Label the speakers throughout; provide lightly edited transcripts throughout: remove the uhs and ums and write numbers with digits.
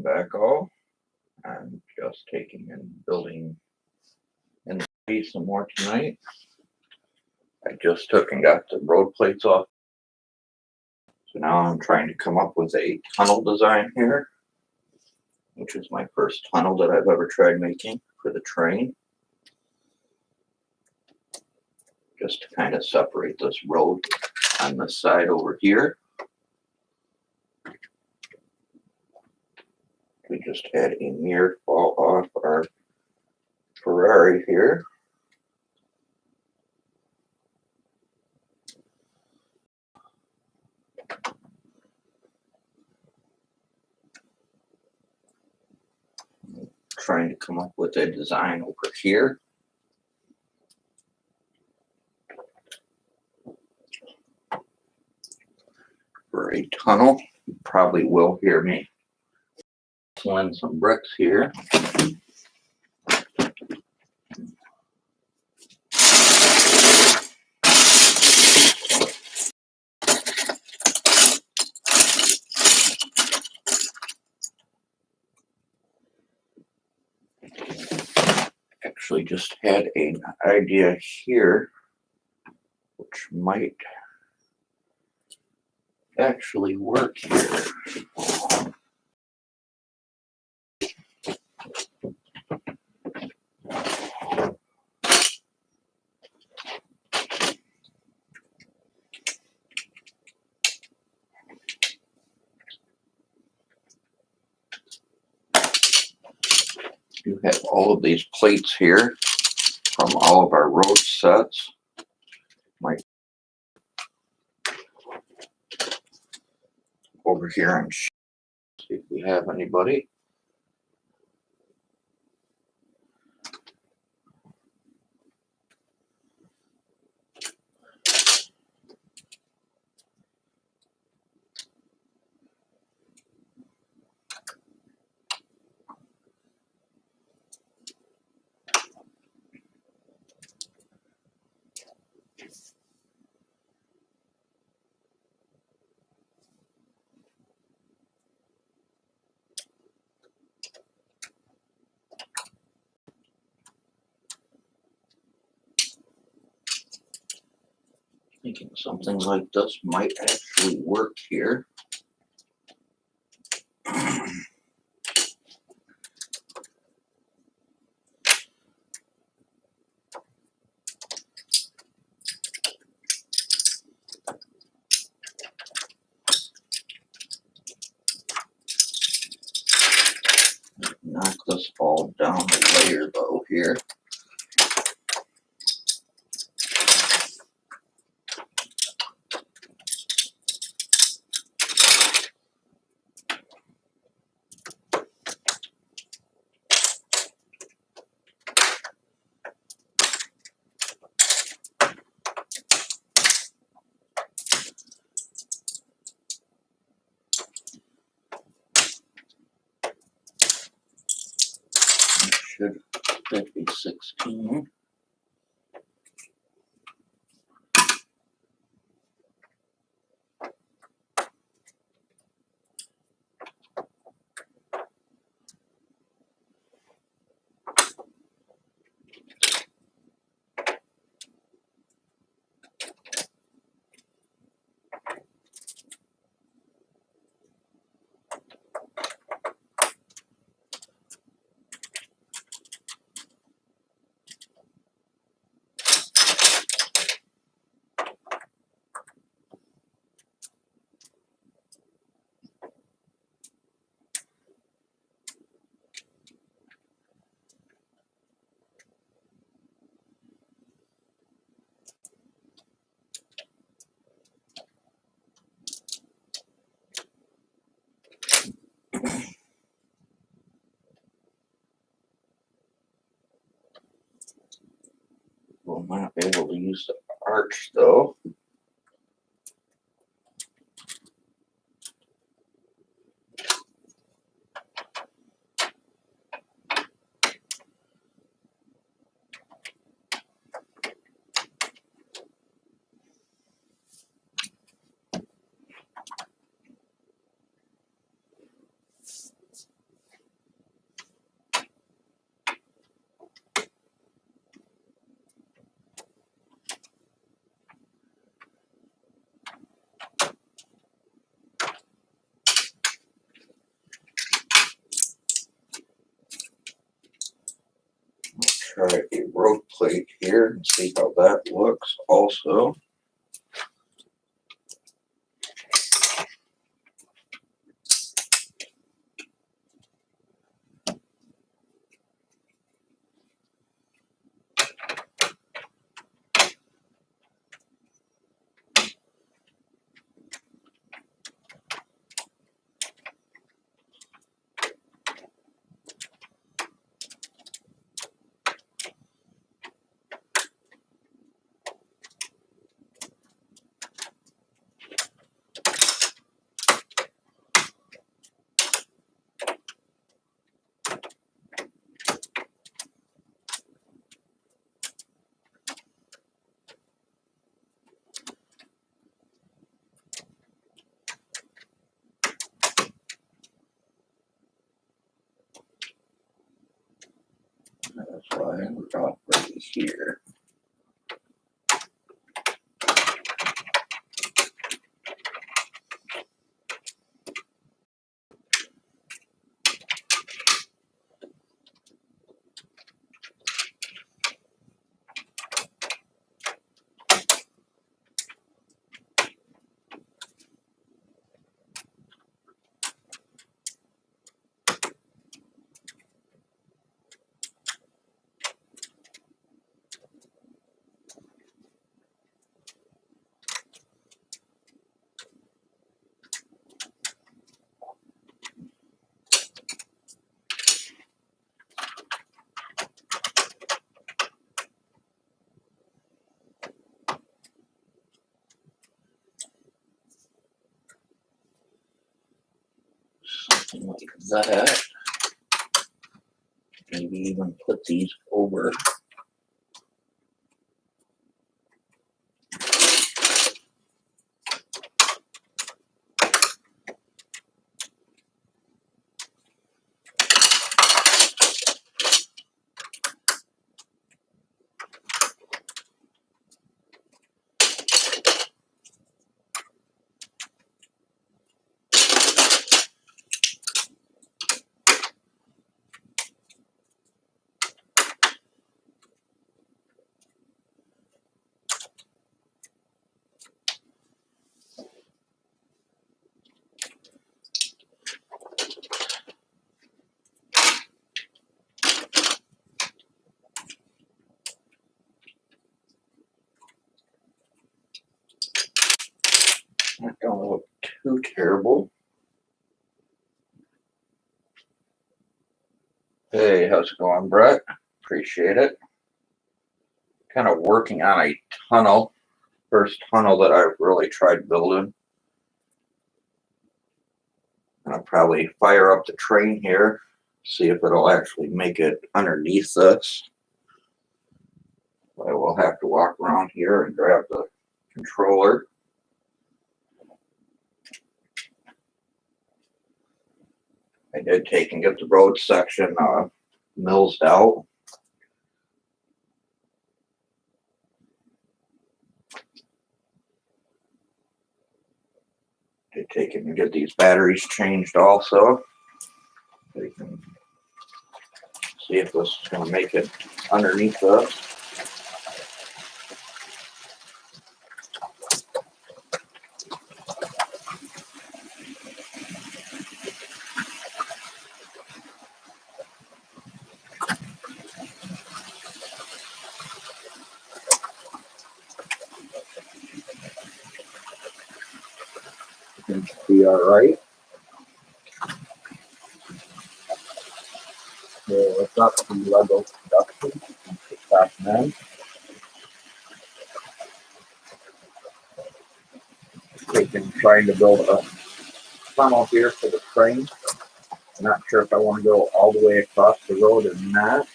Speaker 1: Welcome back all. I'm just taking and building in the city some more tonight. I just took and got the road plates off. So now I'm trying to come up with a tunnel design here, which is my first tunnel that I've ever tried making for the train. Just to kind of separate this road on this side over here. We just had a mirror fall off our Ferrari here. I'm trying to come up with a design over here. For a tunnel. You probably will hear me in some bricks here. Actually just had an idea here which might actually work here. You have all of these plates here from all of our road sets. Might over here and see if we have anybody. Thinking something like this might actually work here. Knock this all down a layer though here. Should that be 16? We'll not be able to use the arch though. try a road plate here and see how that looks also. That's why we're off right here. Something like that. Maybe even put these over. That don't look too terrible. Hey, how's it going, Brett? Appreciate it. Kind of working on a tunnel. First tunnel that I've really tried building. And I'll probably fire up the train here, see if it'll actually make it underneath this. I will have to walk around here and grab the controller. I did take and get the road section milled out. Did take and get these batteries changed also. So you can see if this is going to make it underneath this. Seems to be alright. So it's up to Lego production. Back then. Trying to build a funnel here for the train. I'm not sure if I want to go all the way across the road or not.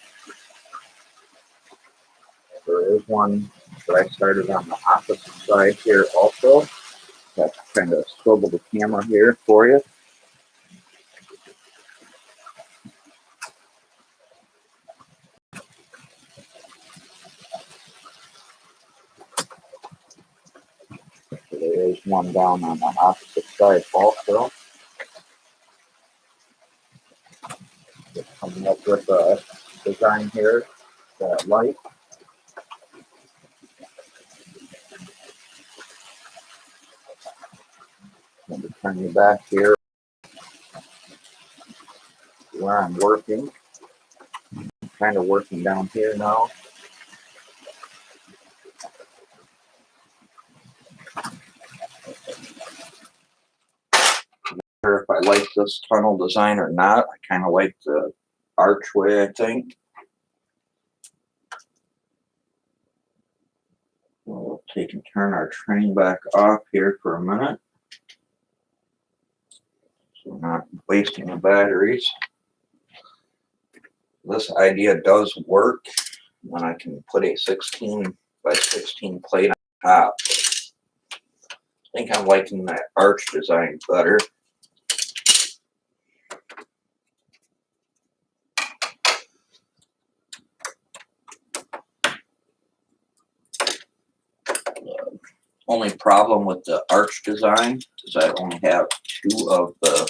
Speaker 1: There is one that I started on the opposite side here also. That's kind of swivel the camera here for you. So there is one down on the opposite side also. Just coming up with a design here that light. I'm going to turn you back here where I'm working. I'm kind of working down here now. Sure if I like this tunnel design or not. I kind of like the archway, I think. We'll take and turn our train back off here for a minute, so we're not wasting the batteries. This idea does work when I can put a 16 by 16 plate on top. I think I'm liking that arch design better. Only problem with the arch design is I only have 2 of the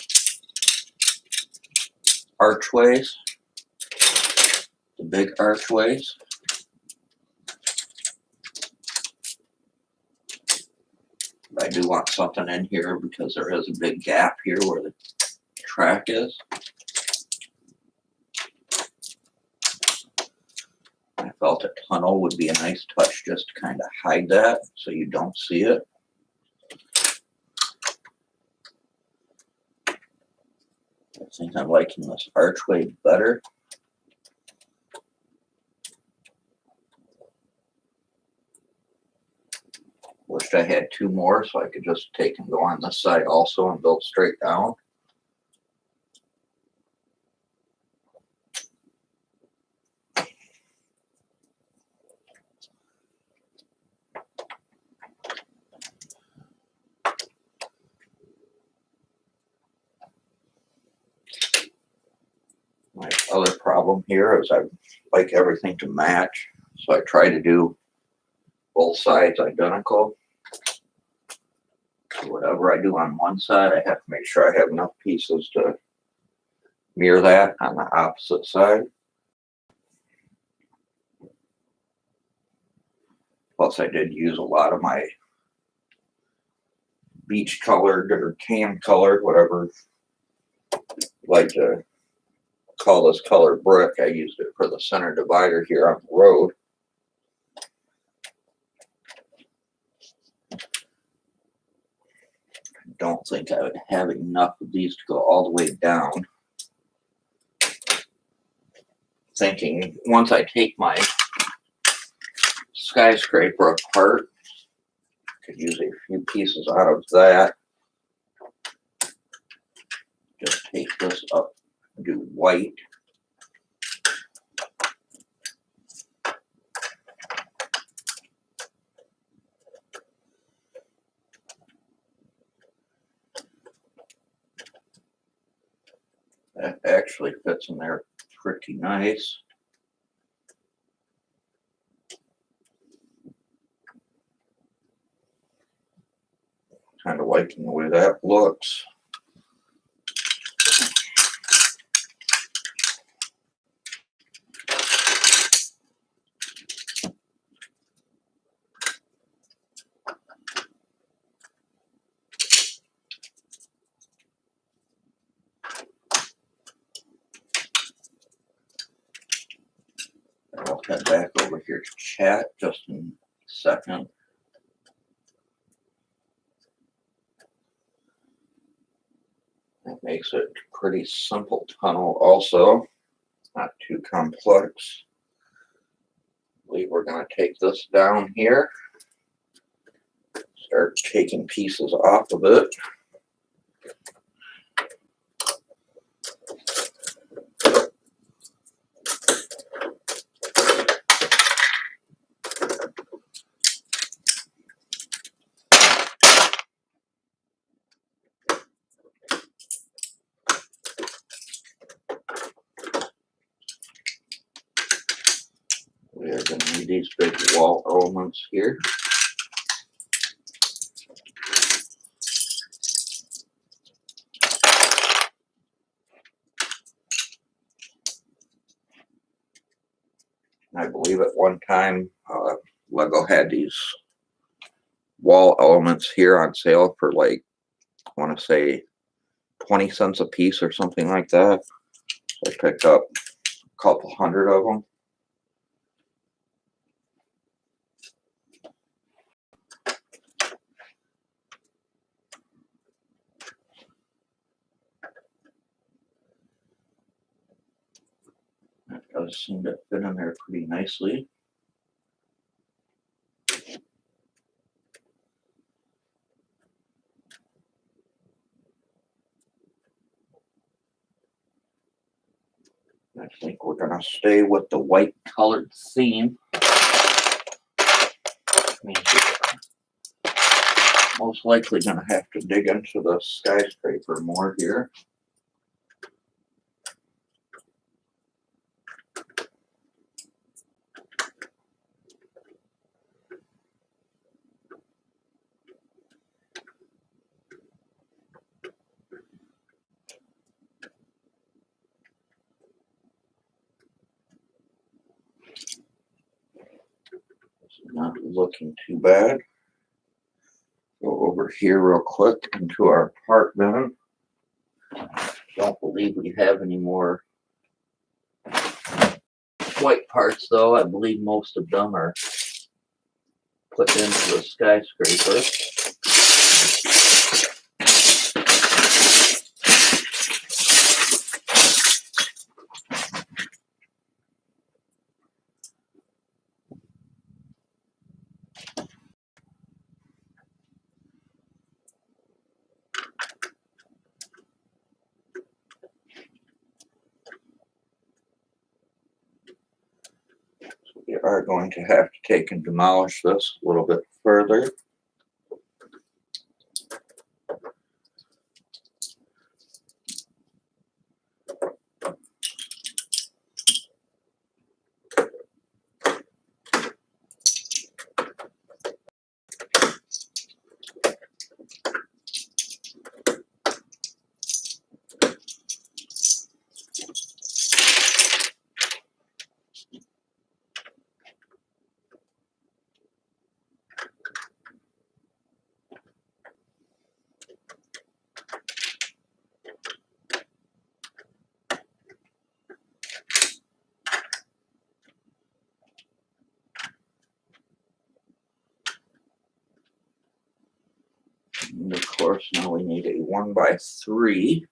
Speaker 1: archways, the big archways. But I do want something in here because there is a big gap here where the track is. I felt a tunnel would be a nice touch just to kind of hide that so you don't see it. I think I'm liking this archway better. Wished I had 2 more so I could just take and go on this side also and build straight down. My other problem here is I like everything to match, so I try to do both sides identical. So whatever I do on one side, I have to make sure I have enough pieces to mirror that on the opposite side. Plus I did use a lot of my beach colored or tan colored, whatever you like to call this color brick. I used it for the center divider here on the road. I don't think I would have enough of these to go all the way down. Thinking once I take my skyscraper apart, I could use a few pieces out of that. Just take this up and do white. That actually fits in there pretty nice. Kind of liking the way that looks. I'll head back over here to chat just in a second. That makes it a pretty simple tunnel also, not too complex. I believe we're going to take this down here, start taking pieces off of it. We are going to need these big wall elements here. I believe believe at one time Lego had these wall elements here on sale for like, I want to say 20 cents a piece or something like that. So I picked up a couple hundred of them. That does seem to fit in there pretty nicely. I think we're going to stay with the white colored theme. Most likely going to have to dig into the skyscraper more here. Not looking too bad. Go over here real quick into our part bin. Don't believe we have any more white parts though. I believe most of them are put into the skyscraper. We are going to have to take and demolish this a little bit further. And of course, now we need a 1x3.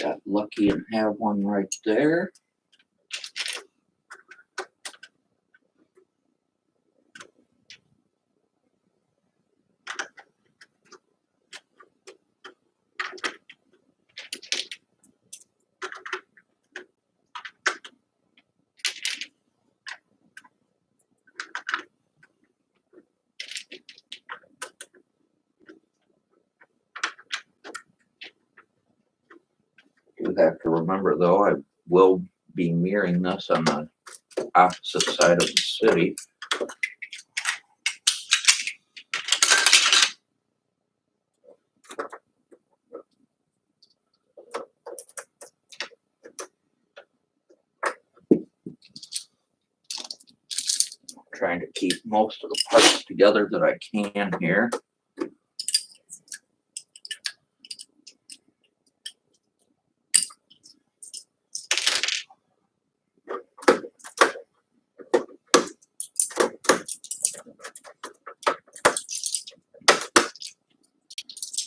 Speaker 1: Got lucky and have one right there. You have to remember though, I will be mirroring this on the opposite side of the city. Trying to keep most of the parts together that I can here.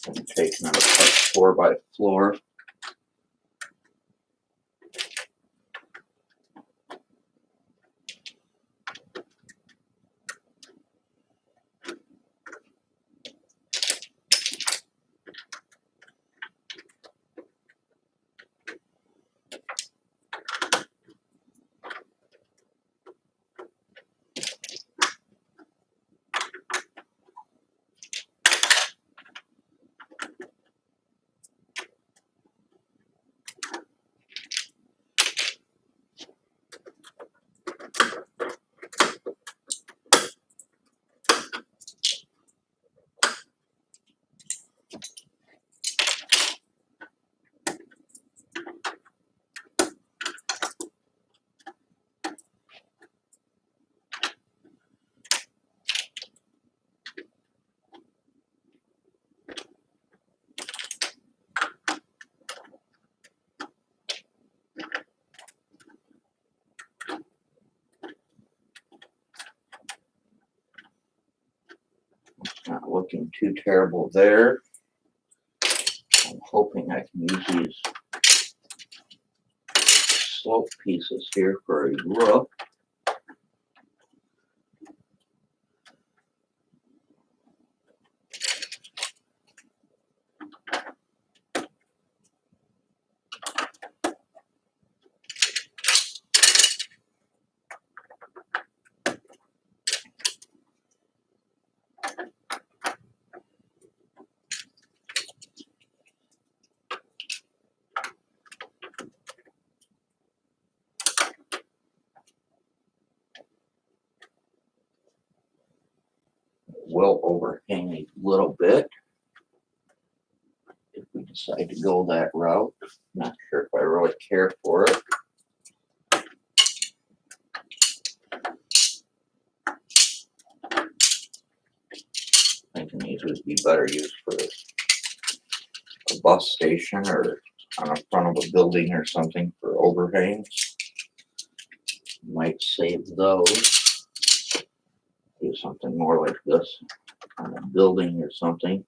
Speaker 1: I'm taking it apart floor by floor. Not looking too terrible there. I'm hoping I can use these slope pieces here for a roof. Will overhang a little bit if we decide to go that route. Not sure if I really care for it. Thinking these would be better used for a bus station or on the front of a building or something for overhangs. Might save those. Do something more like this on a building or something,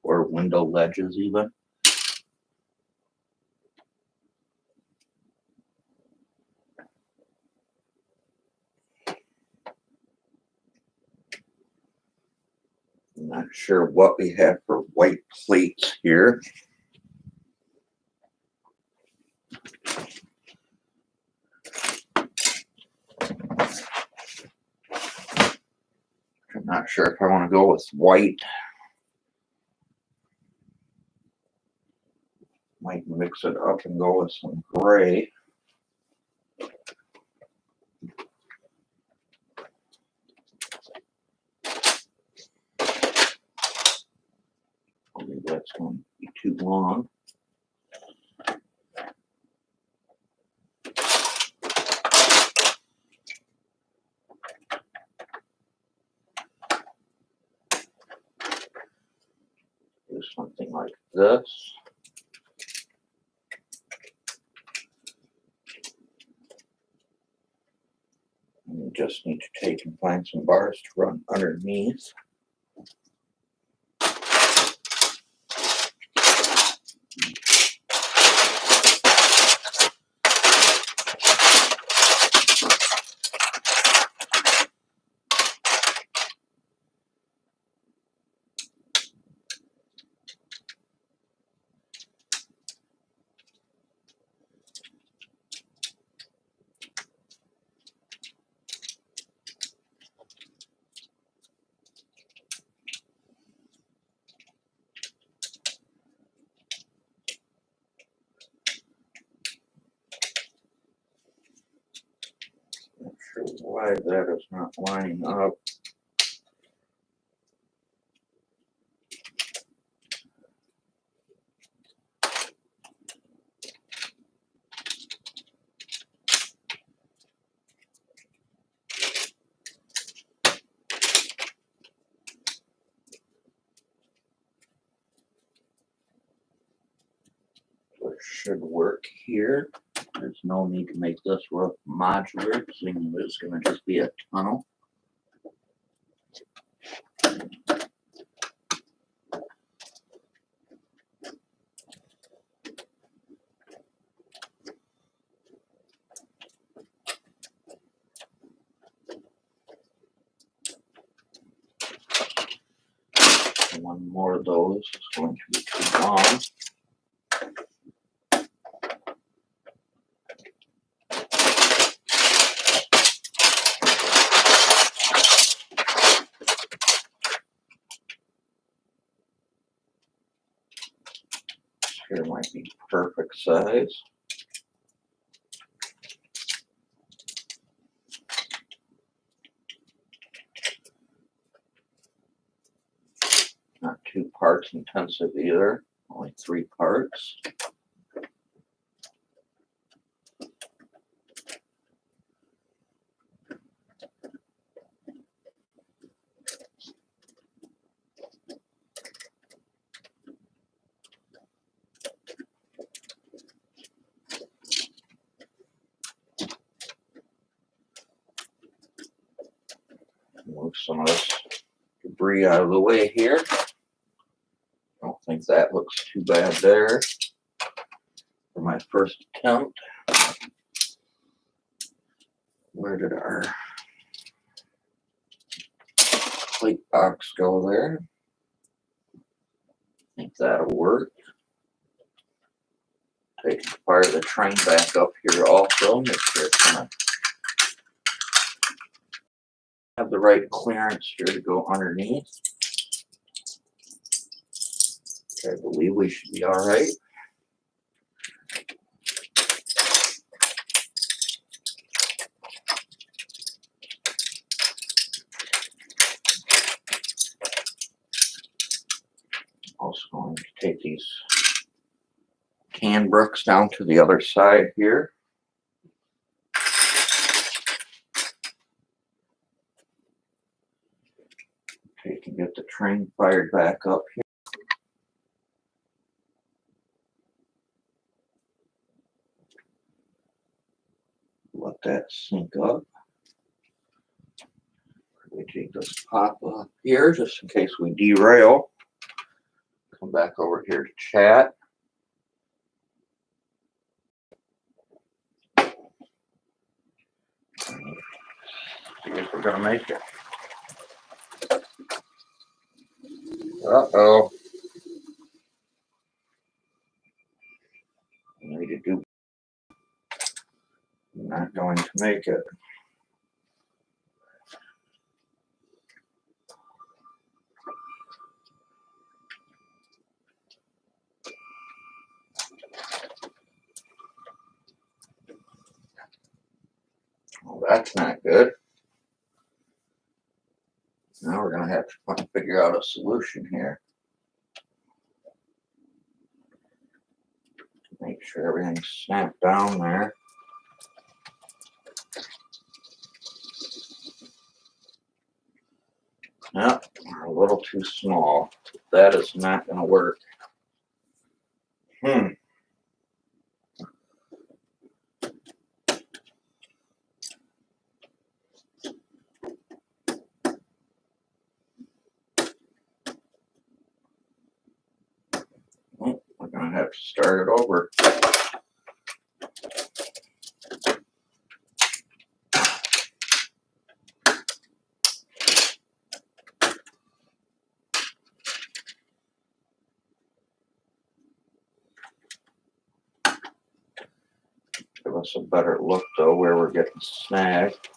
Speaker 1: or window ledges even. I'm not sure what we have for white plates here. I'm not sure if I want to go with white. Might mix it up and go with some gray. Maybe that's going to be too long. Do something like this. And you just need to take and find some bars to run underneath. Not sure why that is not lining up. So it should work here. There's no need to make this roof modular, seeing it's going to just be a tunnel. One more of those is going to be too long. Here might be perfect size. Not too parts intensive either, only 3 parts. Move some of this debris out of the way here. Don't think that looks too bad there for my first attempt. Where did our plate box go there? I think that'll work. Take the part of the train back up here also, make sure it's gonna have the right clearance here to go underneath. Okay, I believe we should be all right. Also going to take these can bricks down to the other side here. Okay, you can get the train fired back up here. Let that sink up. We take this pop up here just in case we derail. Come back over here to chat. See if we're gonna make it. Uh-oh. Need to do. Not going to make it. Well, that's not good. Now we're going to have to figure out a solution here. Make sure everything's snapped down there. Yep, we're a little too small. That is not going to work. Well, we're going to have to start it over. Give us a better look though where we're getting snagged.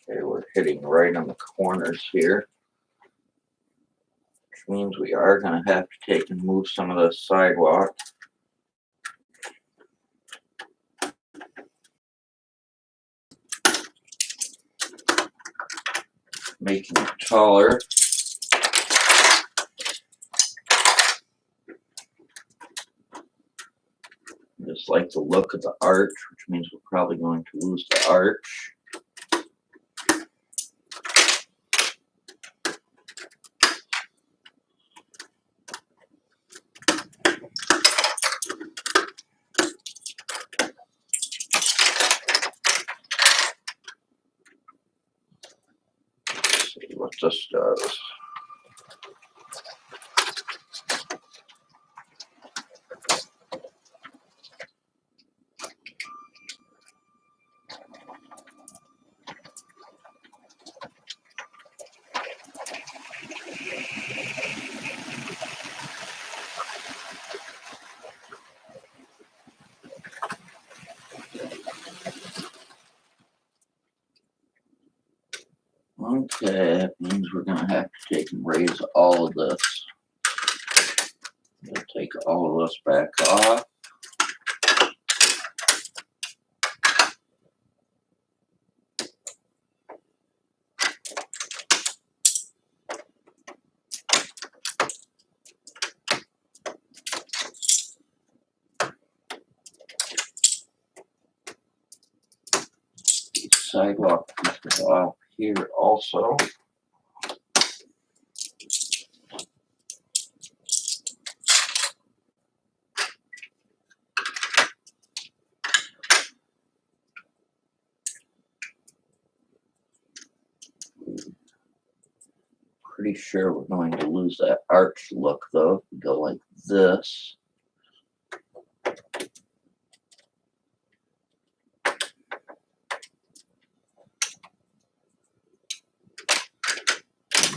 Speaker 1: Okay, we're hitting right on the corners here, which means we are going to have to take and move some of the sidewalk. Making it taller. Just like the look of the arch, which means we're probably going to lose the arch. Let's see what this does. Okay, that means we're going to have to take and raise all of this. We'll take all of this back off. These sidewalk pieces off here also. pretty sure we're going to lose that arch look though. If we go like this.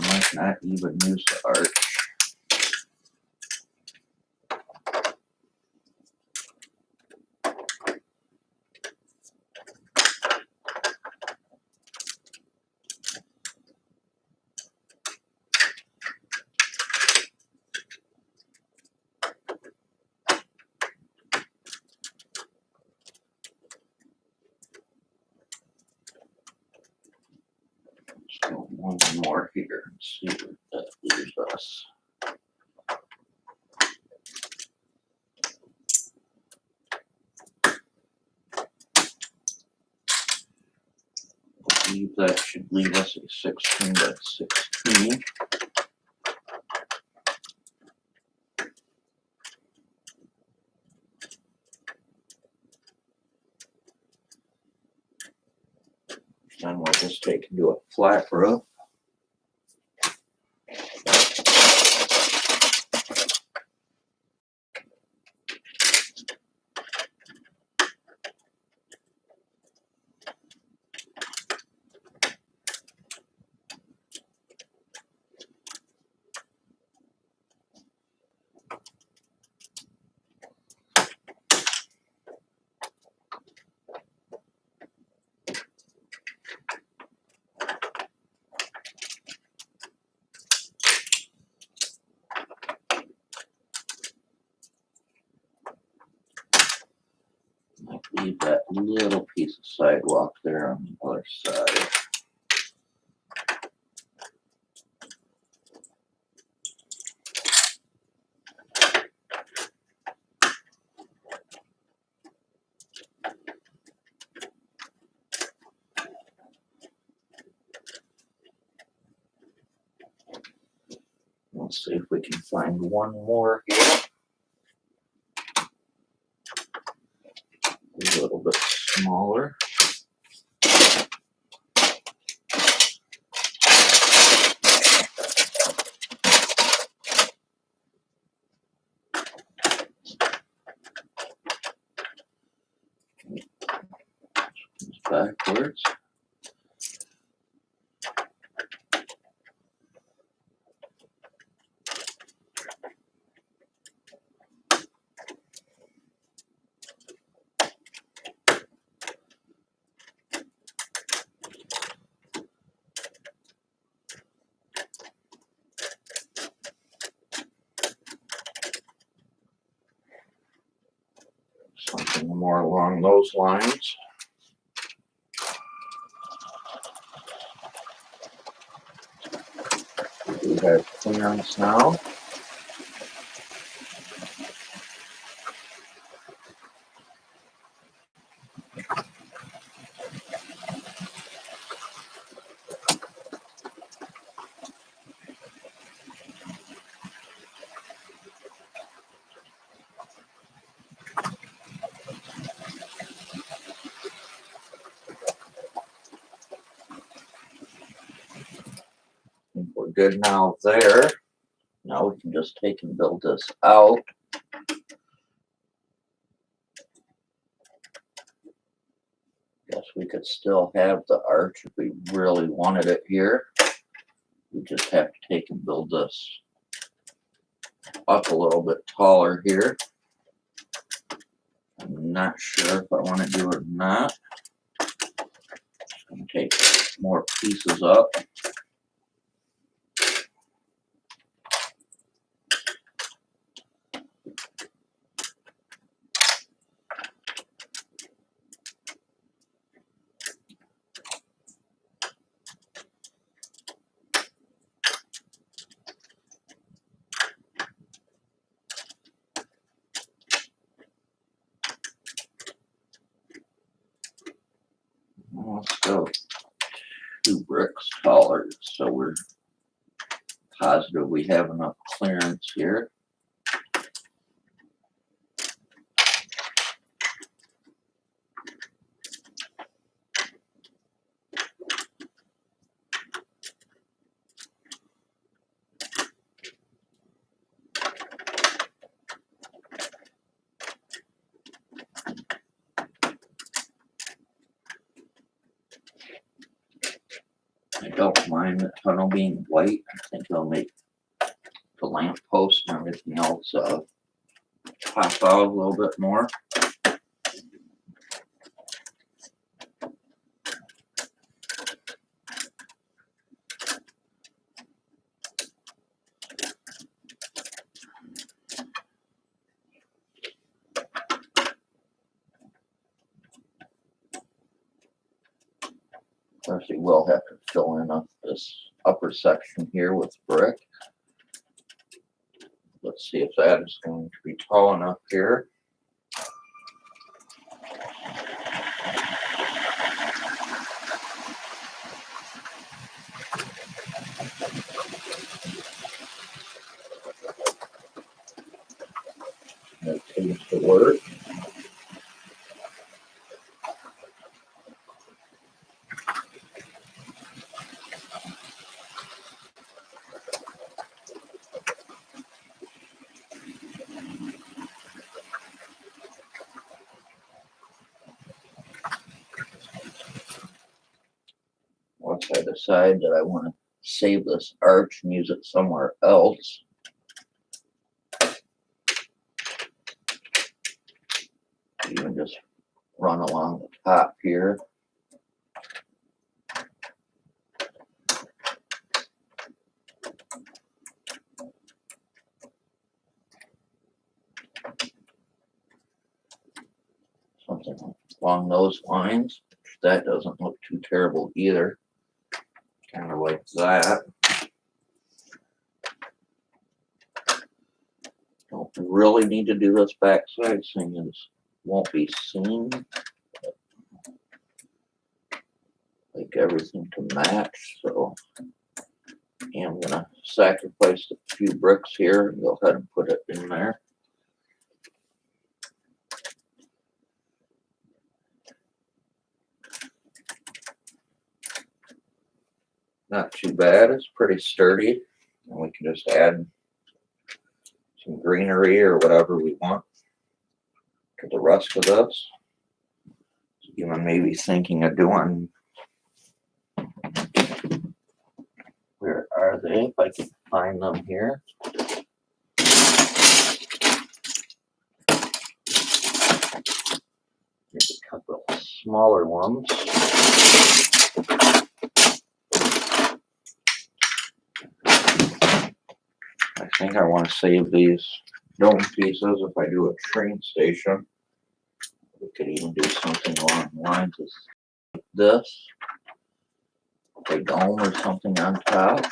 Speaker 1: Might not even use the arch. Let's go one more here and see what that leaves us. I believe that should leave us a 16 by 16. Then we'll just take and do a flat roof. Leave that little piece of sidewalk there on the other side. Let's see if we can find one more here. A little bit smaller. Backwards. Something more along those lines. We have clearance now. I think we're good now there. Now we can just take and build this out. Guess we could still have the arch if we really wanted it here. We just have to take and build this up a little bit taller here. I'm not sure if I want to do it or not. I'm going to take more pieces up. Let's go 2 bricks taller so we're positive we have enough clearance here. don't mind the tunnel being white. I think it'll make the lamp post and everything else pop out a little bit more. First, we will have to fill in up this upper section here with brick. Let's see if that is going to be tall enough here. That seems to work. Once I decide that I want to save this arch and use it somewhere else, even just run along the top here. Something along those lines. That doesn't look too terrible either. Kind of like that. Don't really need to do this backside, seeing as won't be seen. Like everything to match, so I'm gonna sacrifice a few bricks here and go ahead and put it in there. Not too bad, it's pretty sturdy, and we can just add some greenery or whatever we want to the rest of this. Even maybe thinking of doing, where are they, if I can find them here. Here's a couple of smaller ones. I think I want to save these dome pieces if I do a train station. We could even do something along the lines of this. A dome or something on top.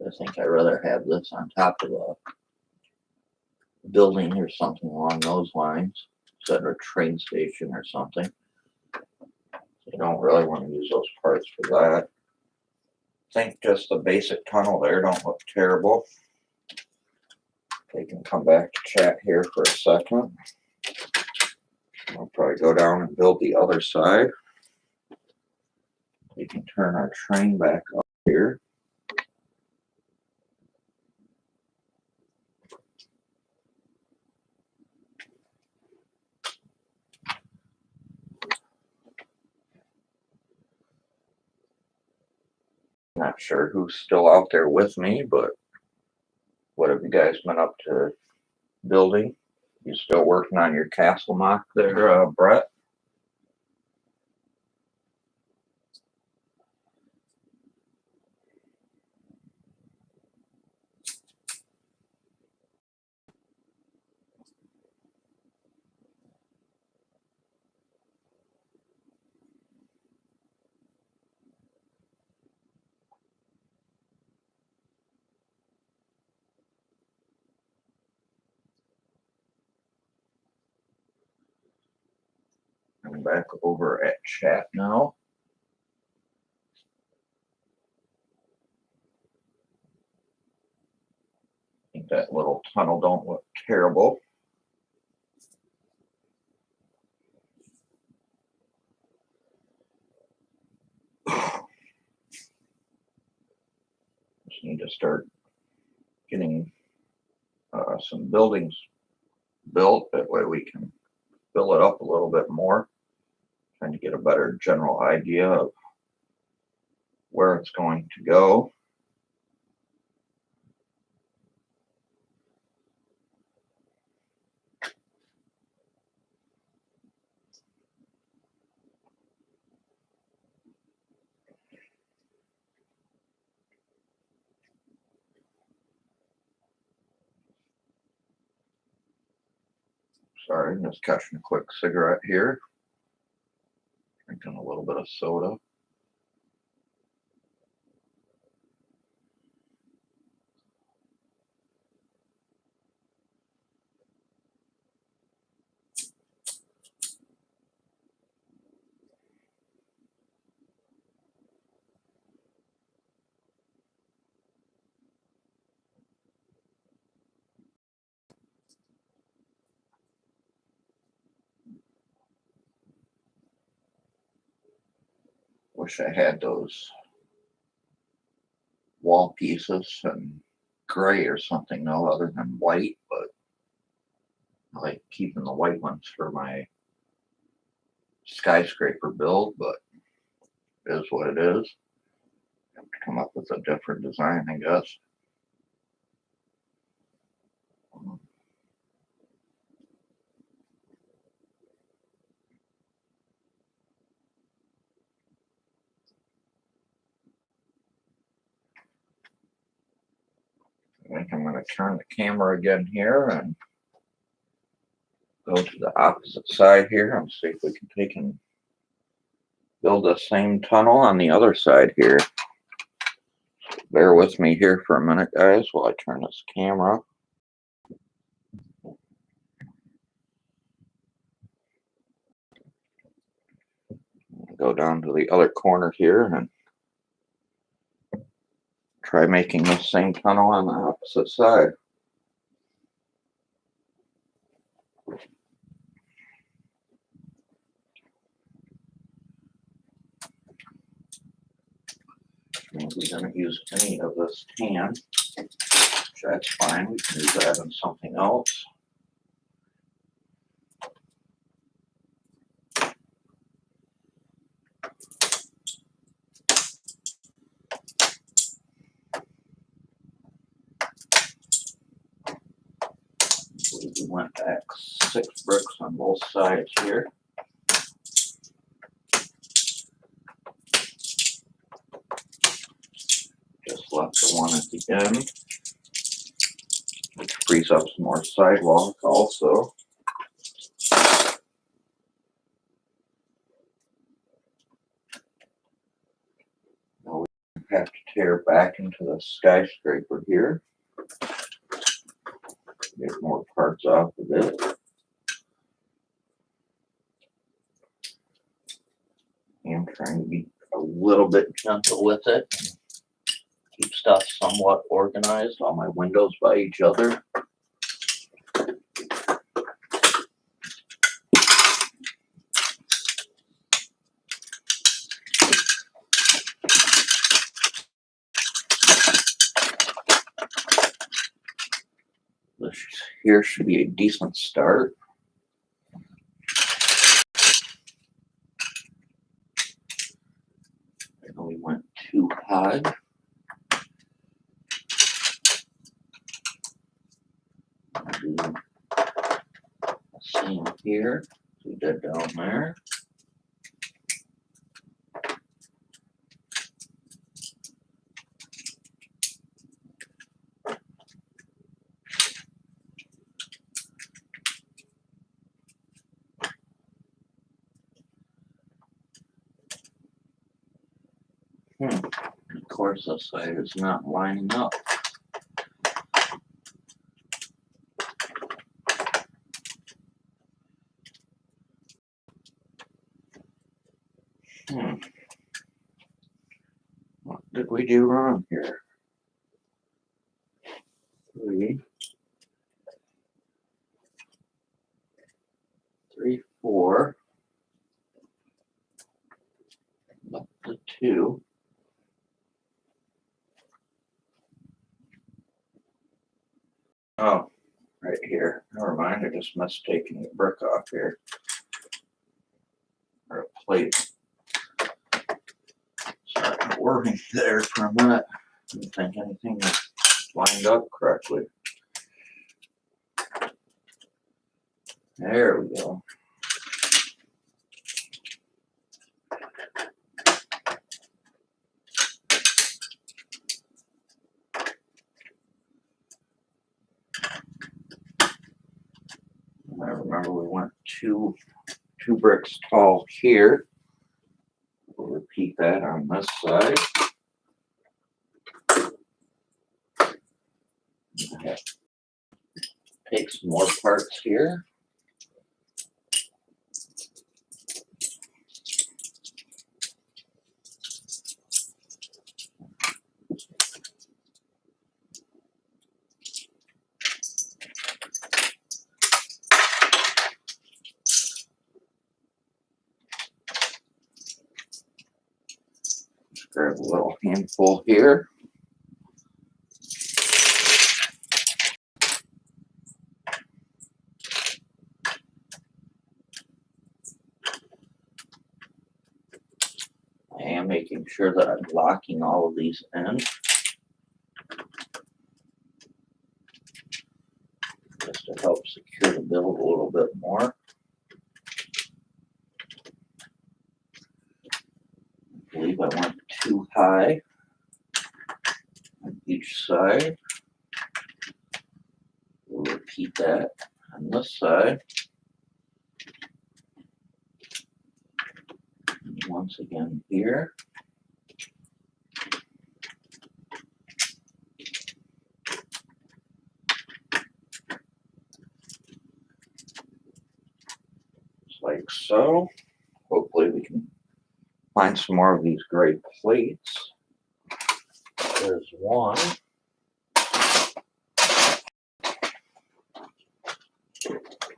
Speaker 1: I think I'd rather have this on top of a building or something along those lines, instead of a train station or something. You don't really want to use those parts for that. I think just the basic tunnel there don't look terrible. We can come back to chat here for a second. I'll probably go down and build the other side. We can turn our train back up here. Not sure who's still out there with me, but what have you guys been up to building? You still working on your castle mock there, Brett? I'm back over at chat now. I think that little tunnel don't look terrible. need to start getting some buildings built. That way we can fill it up a little bit more, trying to get a better general idea of where it's going to go. Sorry, I'm just catching a quick cigarette here. Drinking a little bit of soda. Wish I had those wall pieces in gray or something, no other than white, but I like keeping the white ones for my skyscraper build, but it is what it is. Have to come up with a different design, I guess. I think I'm going to turn the camera again here and go to the opposite side here and see if we can take and build the same tunnel on the other side here. Bear with me here for a minute, guys, while I turn this camera. Go down to the other corner here and try making the same tunnel on the opposite side. We're going to use any of this tan, which that's fine. We can use that in something else. We went back 6 bricks on both sides here. Just left the one at the end, which frees up some more sidewalk also. Now we have to tear back into the skyscraper here. Get more parts off of it. I'm trying to be a little bit gentle with it. Keep stuff somewhat organized. All my windows by each other. This here should be a decent start. We went too high. Do the same here. We did down there. Of course, this side is not lining up. What did we do wrong here? 3, 4. Up to 2. Oh, right here. Never mind, I just missed taking the brick off here. Or a plate. Started working there for a minute. Didn't think anything was lined up correctly. There we go. I remember we went two bricks tall here. We'll repeat that on this side. Take some more parts here. Grab a little handful here. I am making sure that I'm locking all of these in. Just to help secure the build a little bit more. I believe I went too high on each side. We'll repeat that on this side. And once again here. Just like so. Hopefully we can find some more of these gray plates. There's one.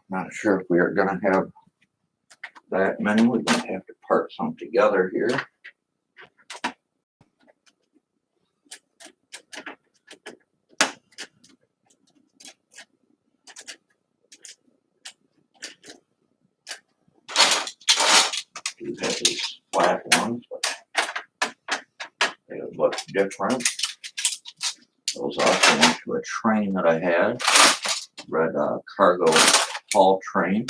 Speaker 1: Not sure if we are going to have that many. We're going to have to part some together here. We have these flat ones, but they look different. Those also went to a train that I had, red cargo haul train.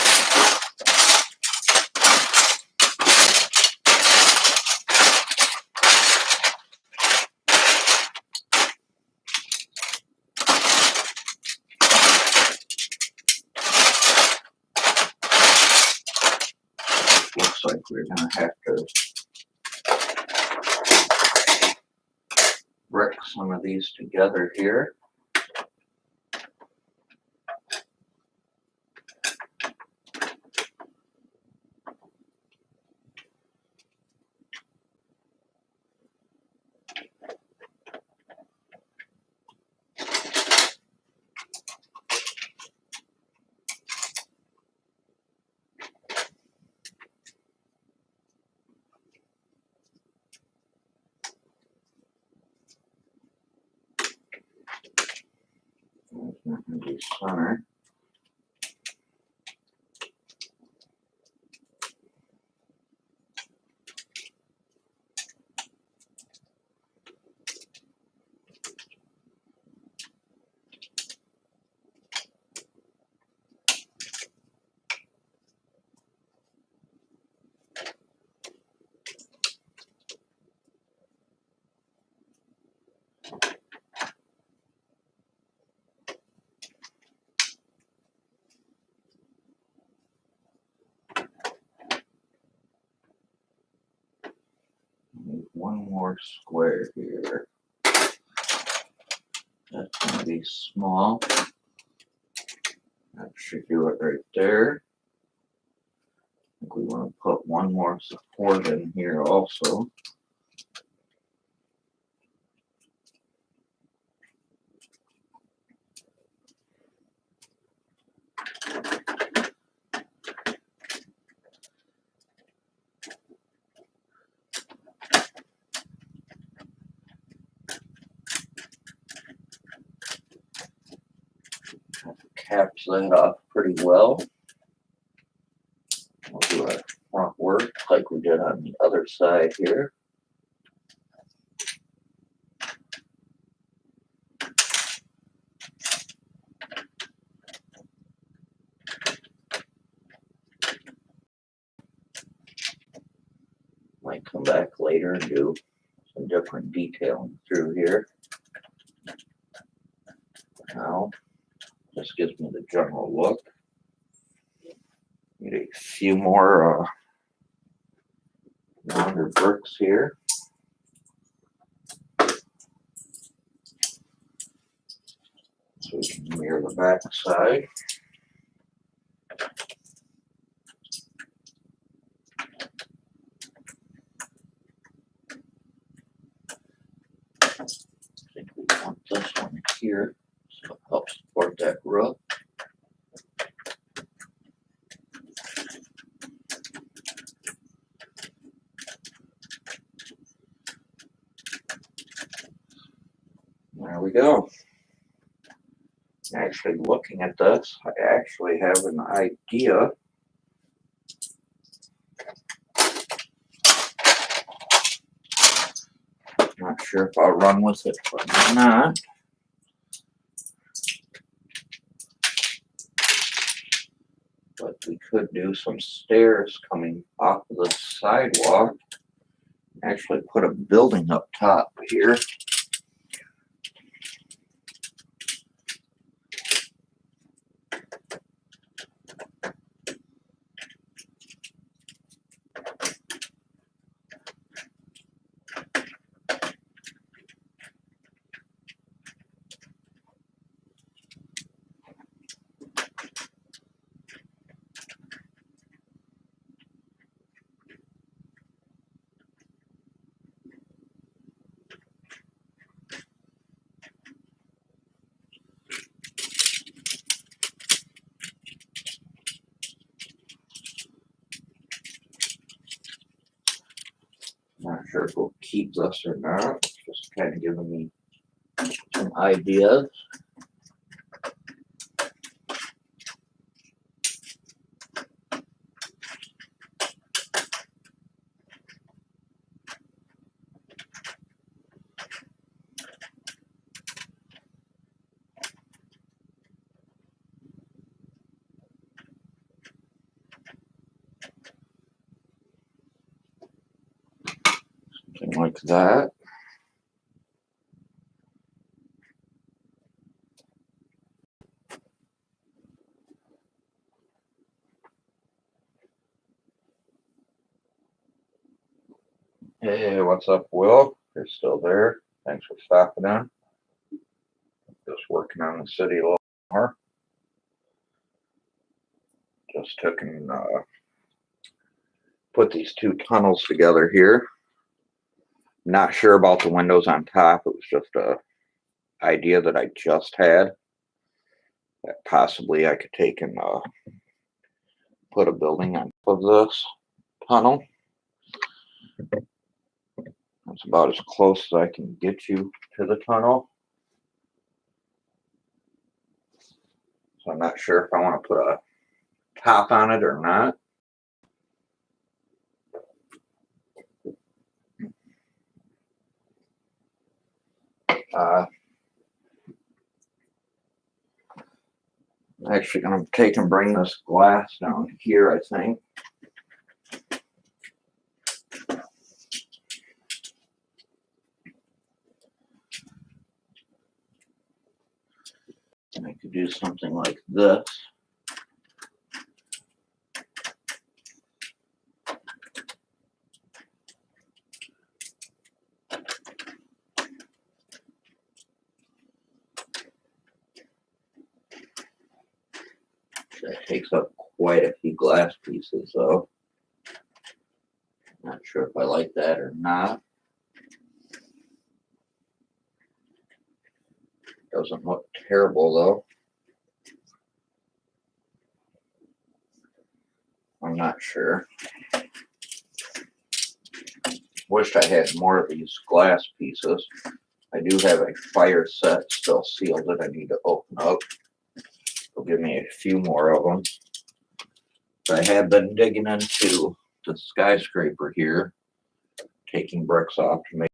Speaker 1: Looks like we're going to have to brick some of these together here. It's not going to be center. Need one more square here. That's going to be small. That should do it right there. I think we want to put one more support in here also. caps that off pretty well. We'll do our front work like we did on the other side here. Might come back later and do some different detailing through here. Now, this gives me the general look. Need a few more rounded bricks here. So we can mirror the back side. I think we want this one here, so it helps support that roof. There we go. Actually, looking at this, I actually have an idea. Not sure if I'll run with it or not. But we could do some stairs coming off of the sidewalk. Actually put a building up top here. Not sure if we'll keep this or not. Just kind of giving me some ideas. Something like that. Hey, what's up, Will? You're still there. Thanks for stopping in. Just working on the city a little more. Just took and put these two tunnels together here. Not sure about the windows on top. It was just a idea that I just had that possibly I could take and put a building on top of this tunnel. That's about as close as I can get you to the tunnel. So I'm not sure if I want to put a top on it or not. I'm actually going to take and bring this glass down here, I think. And I could do something like this. That takes up quite a few glass pieces, though. Not sure if I like that or not. Doesn't look terrible, though. I'm not sure. Wished I had more of these glass pieces. I do have a fire set still sealed that I need to open up. The will give me a few more of them. So I have been digging into the skyscraper here, taking bricks off to make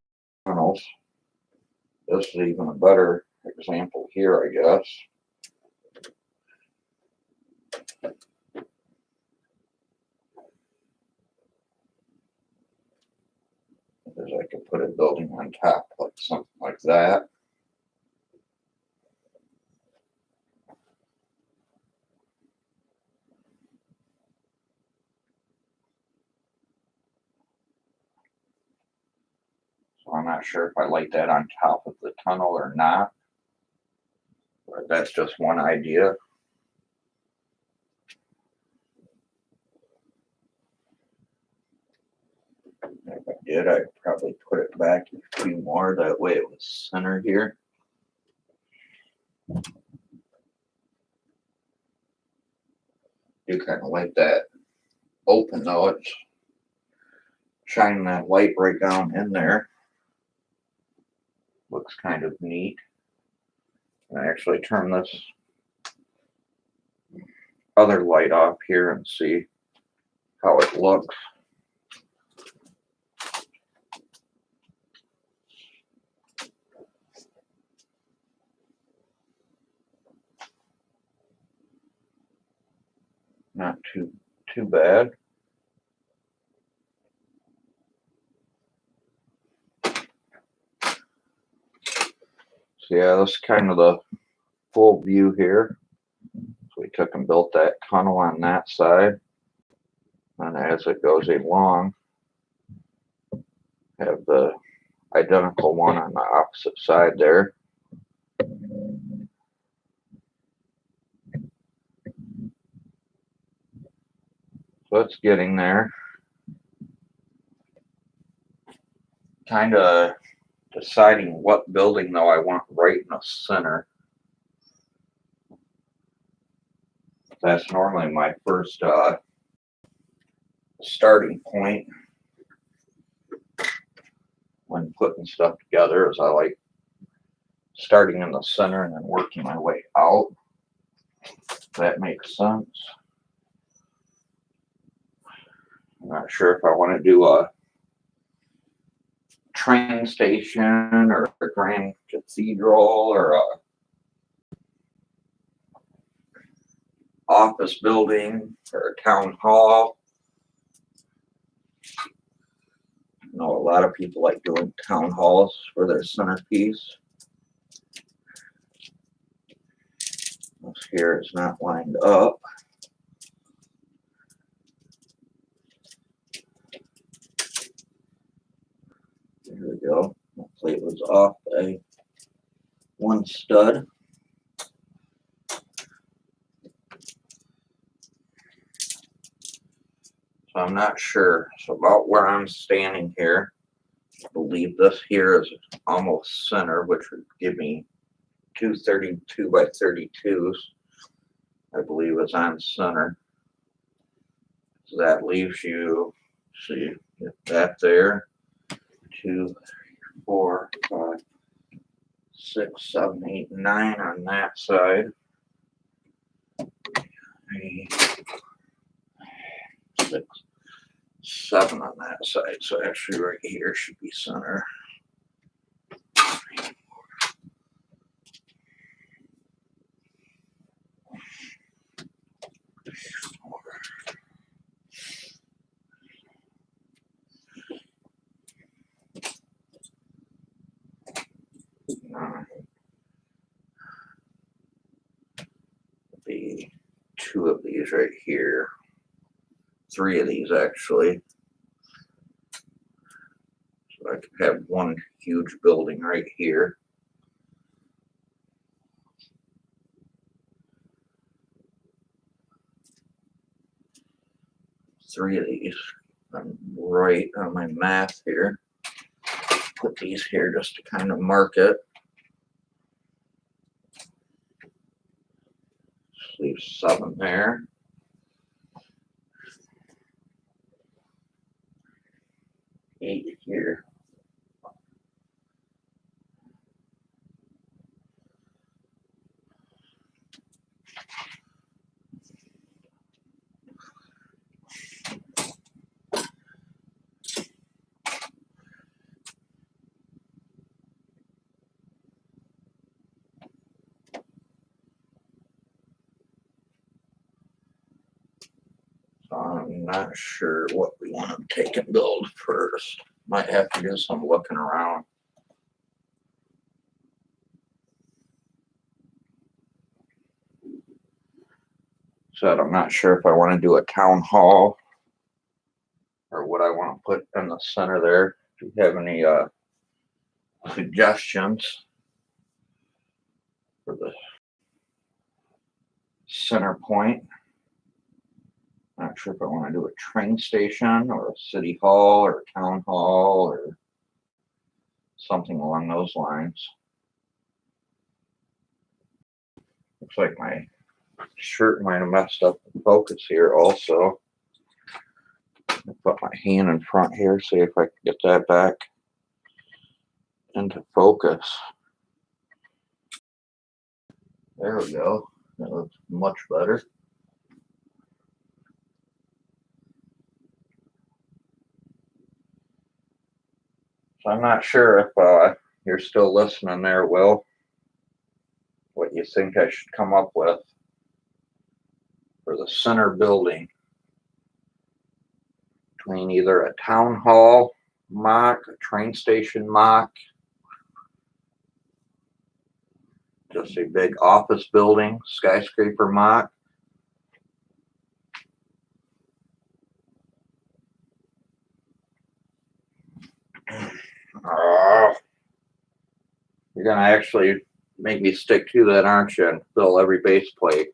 Speaker 1: tunnels. This is even a better example here, I guess. Because I could put a building on top, like something like that. So I'm not sure if I like that on top of the tunnel or not. But that's just one idea. If I did, I'd probably put it back a few more. That way it was centered here. Do kind of like that open though. It's shining that light right down in there. Looks kind of neat. I actually turn this other light off here and see how it looks. Not too bad. So yeah, that's kind of the full view here. So we took and built that tunnel on that side. And as it goes along, have the identical one on the opposite side there. So it's getting there. Kind of deciding what building though I want right in the center. That's normally my first starting point when putting stuff together, is I like starting in the center and then working my way out. If that makes sense. I'm not sure if I want to do a train station or a grand cathedral or a office building or a town hall. I know a lot of people like doing town halls for their centerpiece. This here is not lined up. There we go. My plate was off by one stud. So I'm not sure. So about where I'm standing here, I believe this here is almost center, which would give me 232 by 32s. I believe is on center. So that leaves you, see, get that there. 2, 3, 4, 5, 6, 7, 8, 9 on that side. 3, 6, 7 on that side. So actually right here should be center. 3, 4, 9. Be 2 of these right here. 3 of these actually. So I could have one huge building right here. Three of these. I'm right on my math here. Put these here just to kind of mark it. Just leave 7 there. 8 here. I'm not sure what we want to take and build first. Might have to do some looking around. So I'm not sure if I want to do a town hall or what I want to put in the center there. Do you have any suggestions for the center point? Not sure if I want to do a train station or a city hall or a town hall or something along those lines. Looks like my shirt might have messed up the focus here also. I'll put my hand in front here, see if I can get that back into focus. There we go. That looks much better. So I'm not sure if you're still listening there, Will, what you think I should come up with for the center building between either a town hall mock, a train station mock, just a big office building, skyscraper mock. Oh, you're gonna actually make me stick to that, aren't you, and fill every base plate.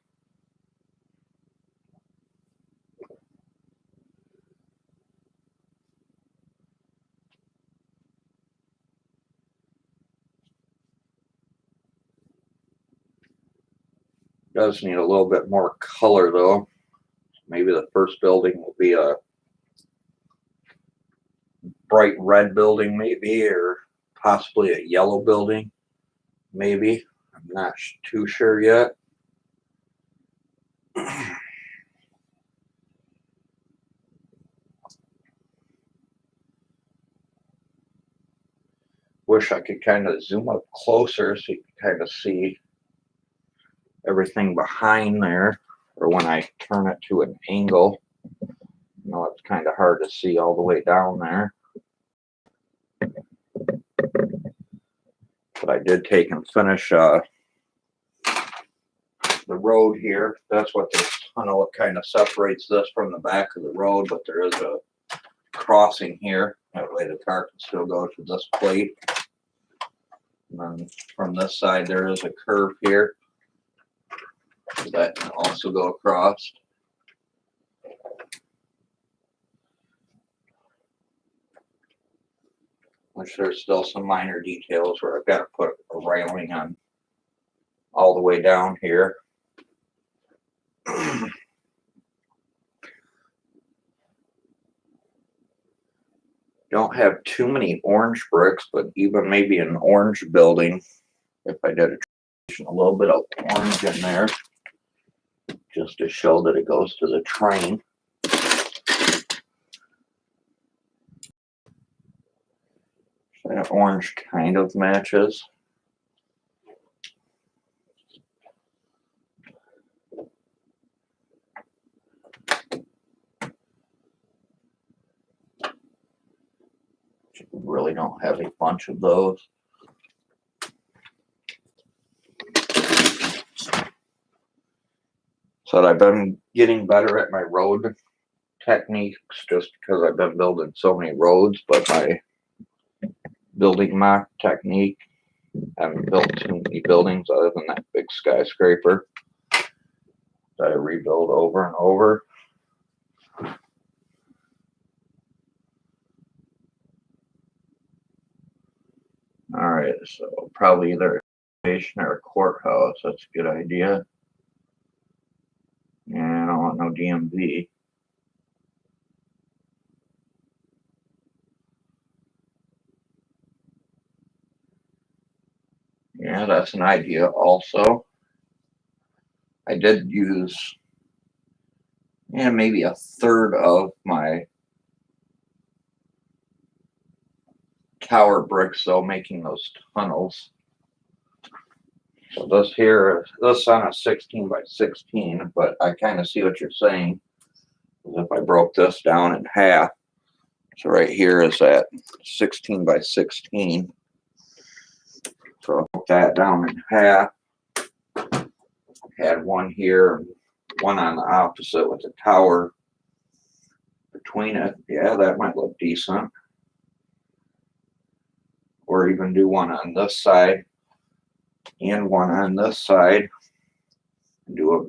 Speaker 1: Does need a little bit more color though. Maybe the first building will be a bright red building, maybe, or possibly a yellow building, maybe. I'm not too sure yet. Wish I could kind of zoom up closer so you can kind of see everything behind there, or when I turn it to an angle. You know, it's kind of hard to see all the way down there. But I did take and finish the road here. That's what this tunnel kind of separates this from the back of the road, but there is a crossing here. That way the car can still go to this plate. And then from this side there is a curve here. So that can also go across. Which there's still some minor details where I've got to put a railing on all the way down here. Don't have too many orange bricks, but even maybe an orange building, if I did a little bit of orange in there, just to show that it goes to the train. That orange kind of matches. Really don't have a bunch of those. So I've been getting better at my road techniques just because I've been building so many roads, but my building mock technique, I haven't built too many buildings other than that big skyscraper that I rebuild over and over. All right, so probably either a station or a courthouse. That's a good idea. And I don't want no DMV. Yeah, that's an idea also. I did use, maybe a third of my tower bricks though, making those tunnels. So this here, this on a 16 by 16, but I kind of see what you're saying. If I broke this down in half, so right here is at 16 by 16. So I broke that down in half. Had one here, one on the opposite with the tower between it. Yeah, that might look decent. Or even do one on this side and one on this side. Do a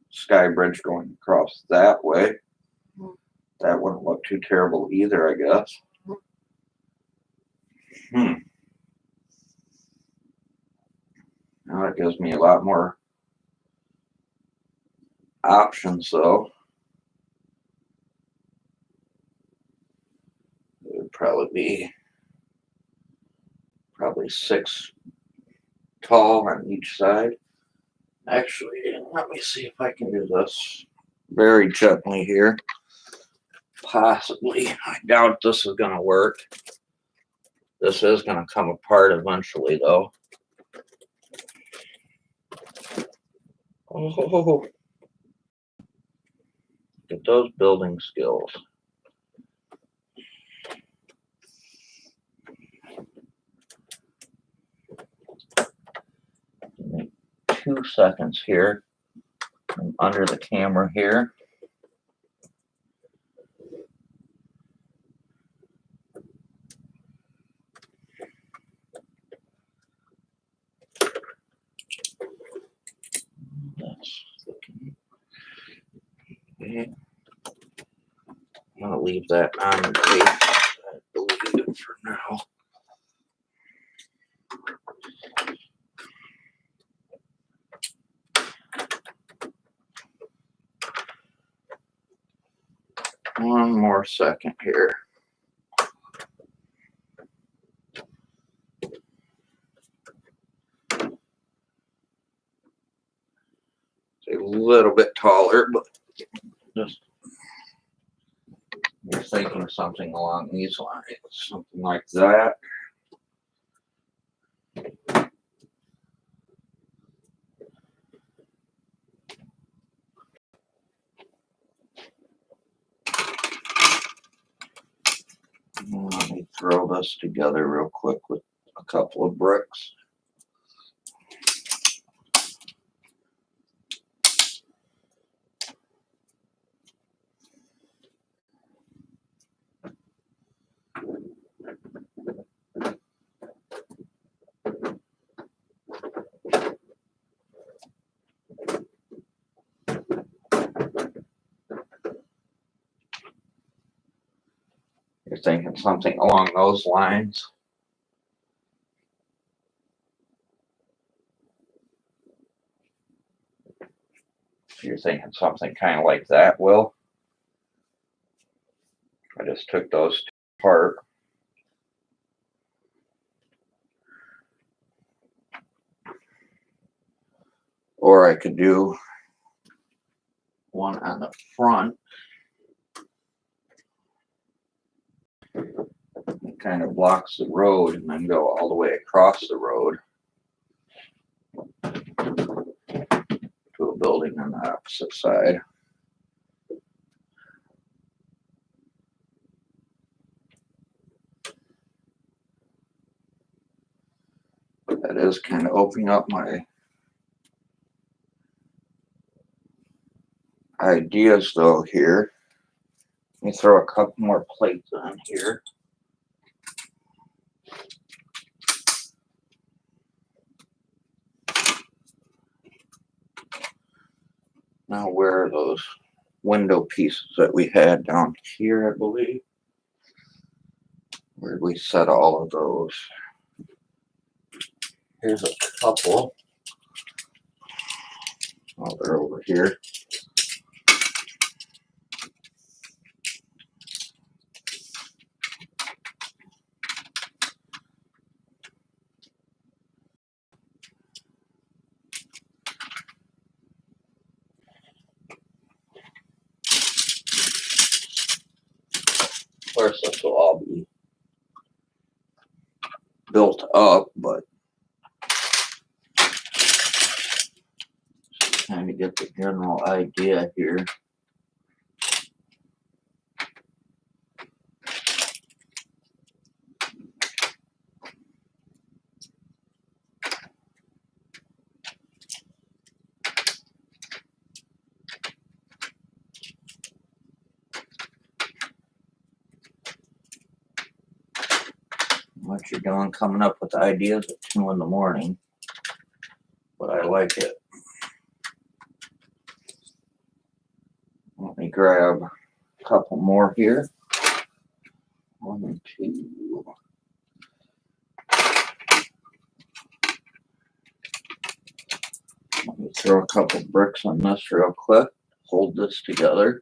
Speaker 1: sky bridge going across that way. That wouldn't look too terrible either, I guess. Now it gives me a lot more options, though. It would probably 6 tall on each side. Actually, let me see if I can do this very gently here. Possibly. I doubt this is going to work. This is going to come apart eventually, though. Oh, get those building skills. Give me 2 seconds here. I'm under the camera here. That's looking okay. I'm going to leave that on the page, I believe, for now. One more second here. It's a little bit taller, but just you're thinking something along these lines, something like that. Let me throw this together real quick with a couple of bricks. You're thinking something along those lines. You're thinking something kind of like that, Will. I just took those apart. Or I could do one on the front. It kind of blocks the road and then go all the way across the road to a building on the opposite side. That is kind of opening up my ideas though here. Let me throw a couple more plates on here. Now where are those window pieces that we had down here, I believe? Where did we set all of those? Here's a couple. Oh, they're over here. Of course, this will all be built up, but just trying to get the general idea here. what you're doing, coming up with ideas at 2 in the morning, but I like it. Let me grab a couple more here. 1 and 2. Let me throw a couple bricks on this real quick. Hold this together.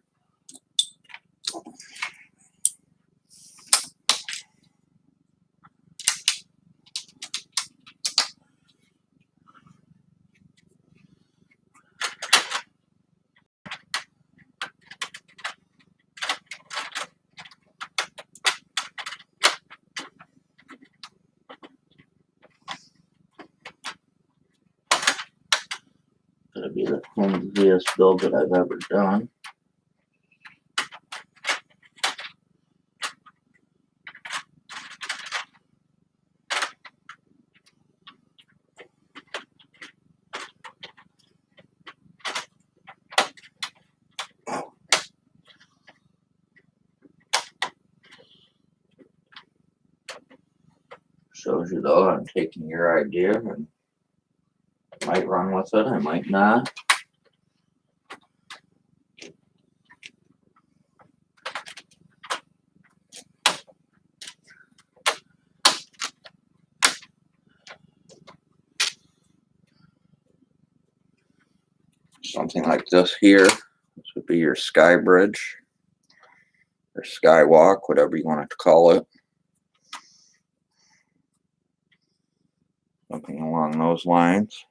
Speaker 1: Gonna be the flimsiest build that I've ever done. Shows you though, I'm taking your idea and I might run with it, I might not. Something like this here. This would be your sky bridge or skywalk, whatever you want to call it. Something along those lines.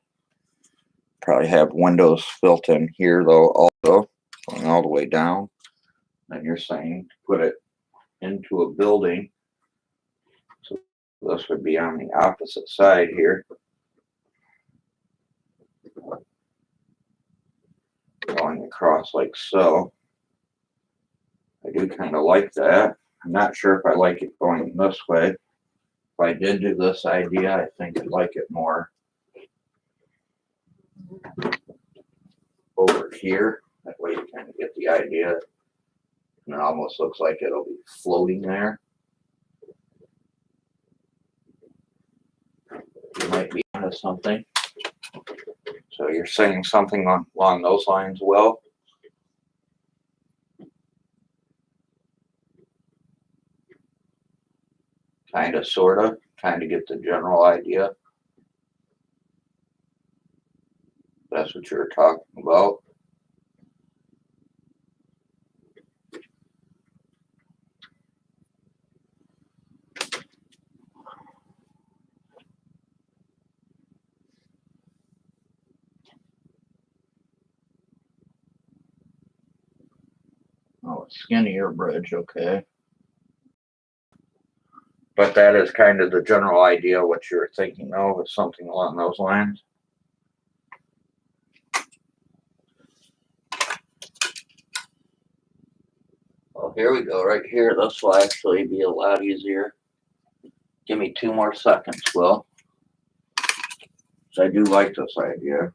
Speaker 1: Probably have windows built in here though, also going all the way down. And you're saying to put it into a building. So this would be on the opposite side here. Going across like so. I do kind of like that. I'm not sure if I like it going this way. If I did do this idea, I think I'd like it more over here. That way you kind of get the idea. And it almost looks like it'll be floating there. You might be onto something. So you're saying something along those lines, Will? Kind of, sort of. Kind of get the general idea. That's what you were talking about. Oh, a skinnier bridge, okay. But that is kind of the general idea what you're thinking of, is something along those lines. Well, here we go, right here. This will actually be a lot easier. Give me 2 more seconds, Will. So I do like this idea.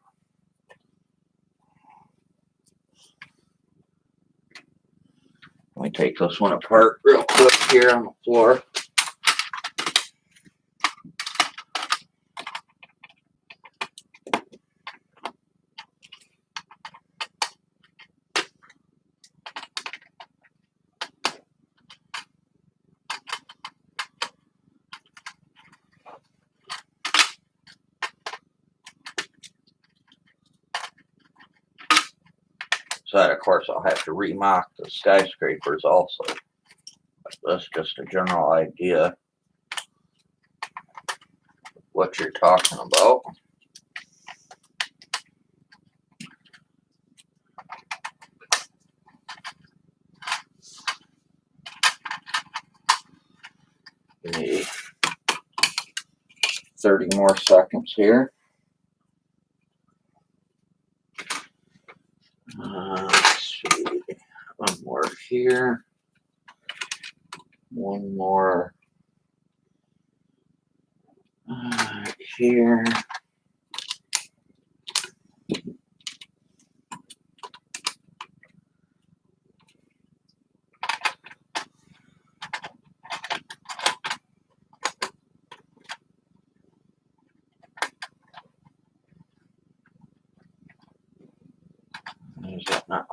Speaker 1: Let me take this one apart real quick here on the floor. So that, of course, I'll have to remark the skyscrapers also. But that's just a general idea of what you're talking about. Give me 30 more seconds here. Let's see. 1 more here. 1 more here.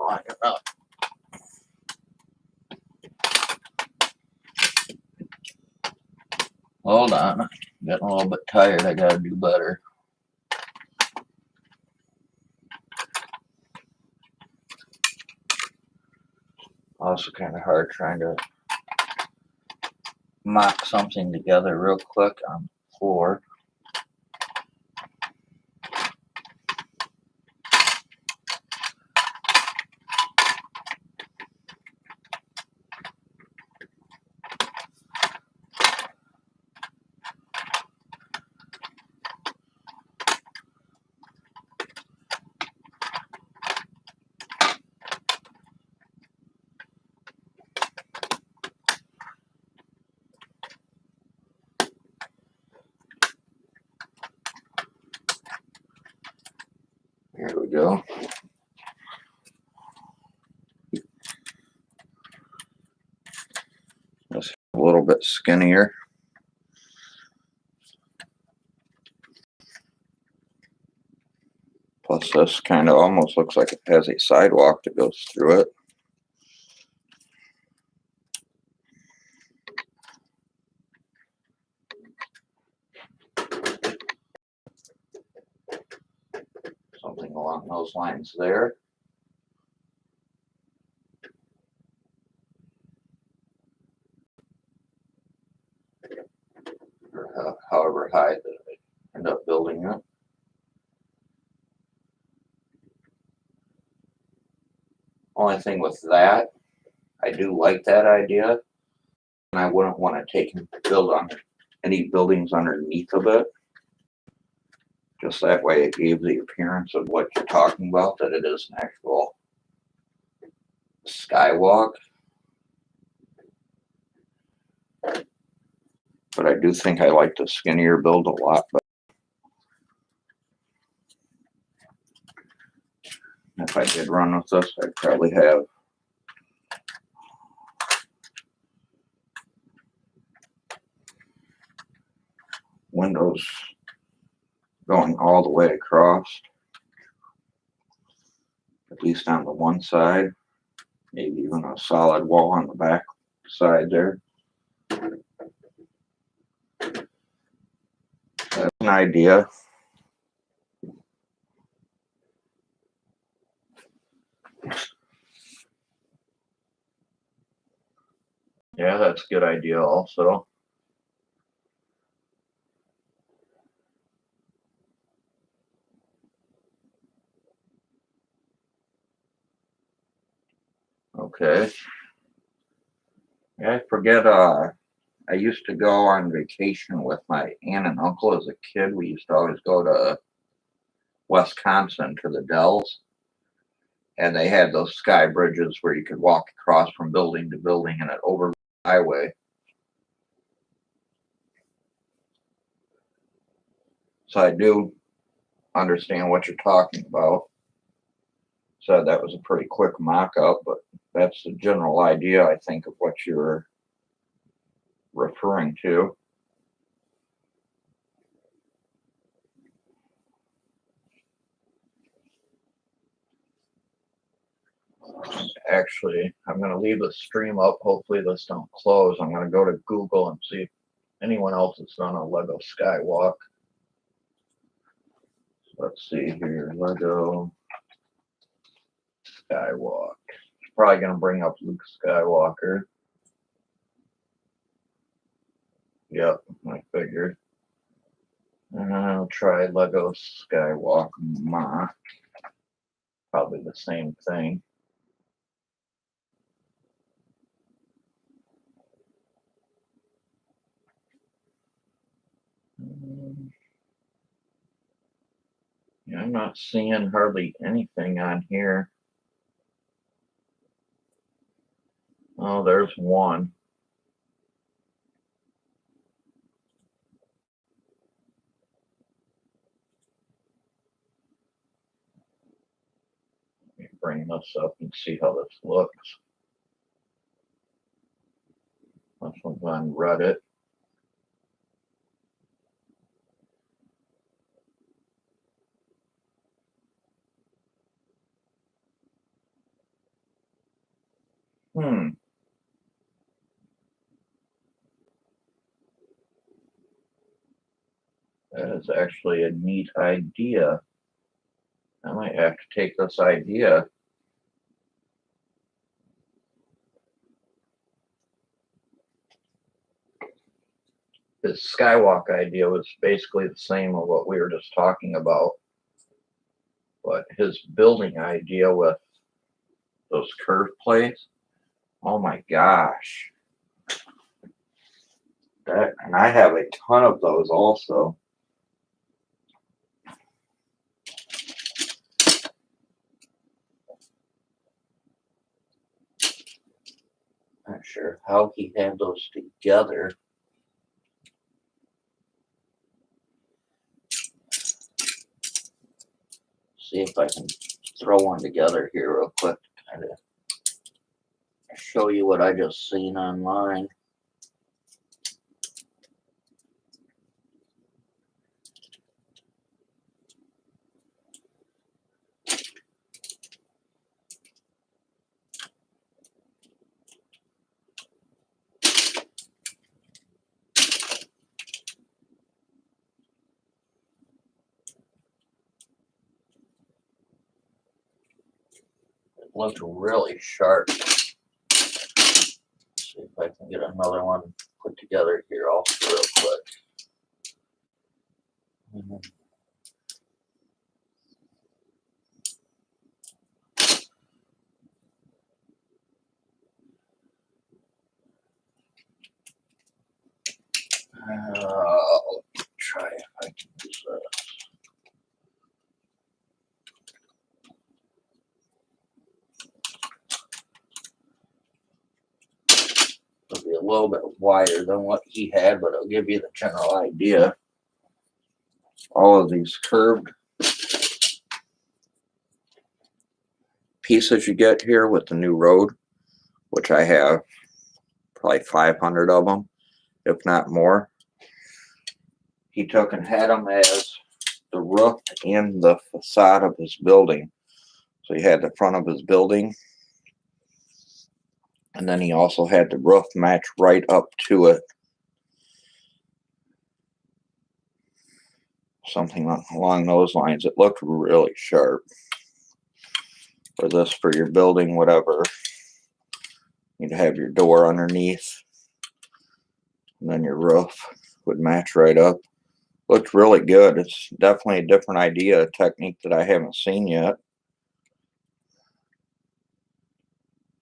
Speaker 1: long enough. Hold on, I'm getting a little bit tired. I gotta do better. Also kind of hard trying to mock something together real quick on the floor. Here we go. Just a little bit skinnier. Plus this kind of almost looks like it has a sidewalk that goes through it. Something along those lines there. Or however high they end up building it. Only thing with that, I do like that idea, and I wouldn't want to take and build on any buildings underneath of it. Just that way it gave the appearance of what you're talking about, that it is an actual skywalk. But I do think I like the skinnier build a lot better. If I did run with this, I'd probably have windows going all the way across, at least on the one side, maybe even a solid wall on the back side there. That's an idea. Yeah, that's a good idea also. Okay. Yeah, I forget, I used to go on vacation with my aunt and uncle as a kid. We used to always go to Wisconsin to the Dells, and they had those sky bridges where you could walk across from building to building and it overlooked the highway. So I do understand what you're talking about. So that was a pretty quick mock-up, but that's the general idea, I think, of what you're referring to. Actually, I'm going to leave the stream up. Hopefully this don't close. I'm going to go to Google and see if anyone else has done a Lego Skywalk. Let's see here, Lego Skywalk. Probably going to bring up Luke Skywalker. Yep, I figured. And I'll try Lego Skywalk mock. Probably the same thing. Yeah, I'm not seeing hardly anything on here. Oh, there's one. Let me bring this up and see how this looks. This one's on Reddit. That is actually a neat idea. I might have to take this idea. His Skywalk idea was basically the same of what we were just talking about. But his building idea with those curved plates, oh my gosh. And I have a ton of those also. Not sure how he had those together. See if I can throw one together here real quick to kind of show you what I just seen online. It looked really sharp. See if I can get another one put together here also real quick. Let's try if I can use this. It'll be a little bit wider than what he had, but it'll give you the general idea. All of these curved pieces you get here with the new road, which I have probably 500 of them, if not more. He took and had them as the roof and the facade of his building. So he had the front of his building, and then he also had the roof match right up to it. Something along those lines. It looked really sharp. For this, for your building, whatever, you'd have your door underneath, and then your roof would match right up. Looked really good. It's definitely a different idea, a technique that I haven't seen yet.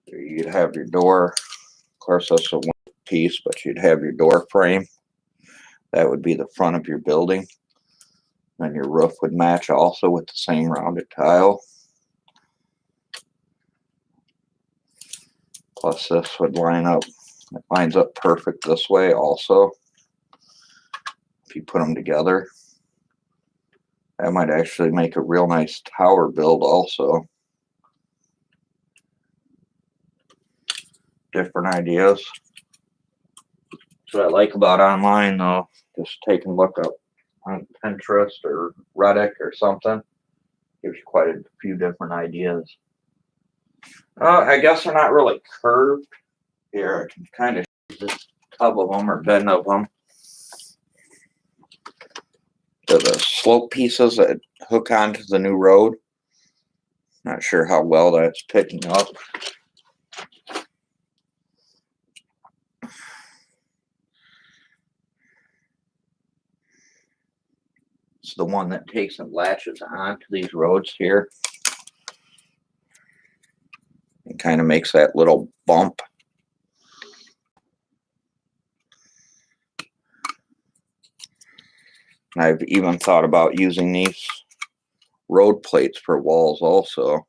Speaker 1: You'd have your door, of course that's a one piece, but you'd have your door frame. That would be the front of your building. And your roof would match also with the same rounded tile. Plus this would line up. It lines up perfect this way also. If you put them together, that might actually make a real nice tower build also. Different ideas. That's what I like about online though. Just take a look up on Pinterest or Reddit or something. Gives you quite a few different ideas. I guess they're not really curved. Here, I can kind of just tub of them or bend of them. They're the slope pieces that hook onto the new road. Not sure how well that's picking up. It's the one that takes and latches onto these roads here. It kind of makes that little bump. I've even thought about using these road plates for walls also.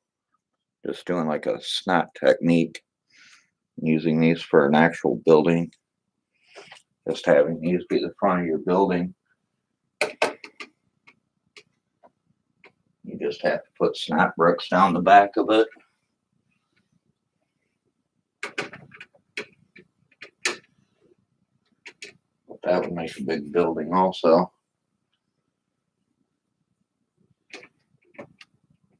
Speaker 1: Just doing like a snot technique. Using these for an actual building. Just having these be the front of your building. You just have to put snap bricks down the back of it. But that would make a big building also.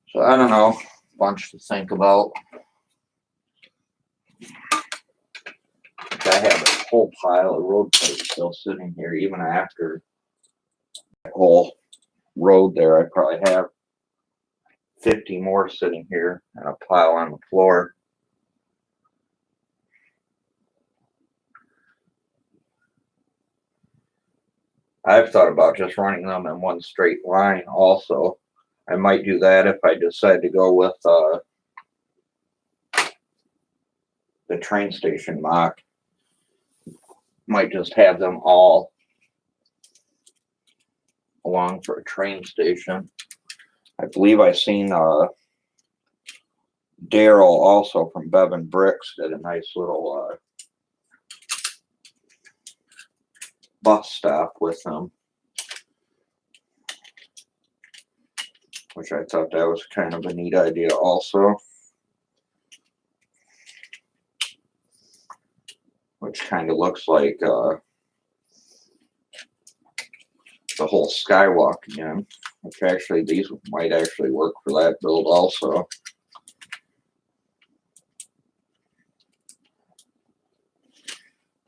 Speaker 1: So I don't know, bunch to think about. I have a whole pile of road plates still sitting here, even after that whole road there. I probably have 50 more sitting here and a pile on the floor. I've thought about just running them in one straight line also. I might do that if I decide to go with the train station mock. Might just have them all along for a train station. I believe I seen Daryl also from Bevan Bricks did a nice little bus stop with them, which I thought that was kind of a neat idea also. Which kind of looks like the whole Skywalk again. Which actually, these might actually work for that build also.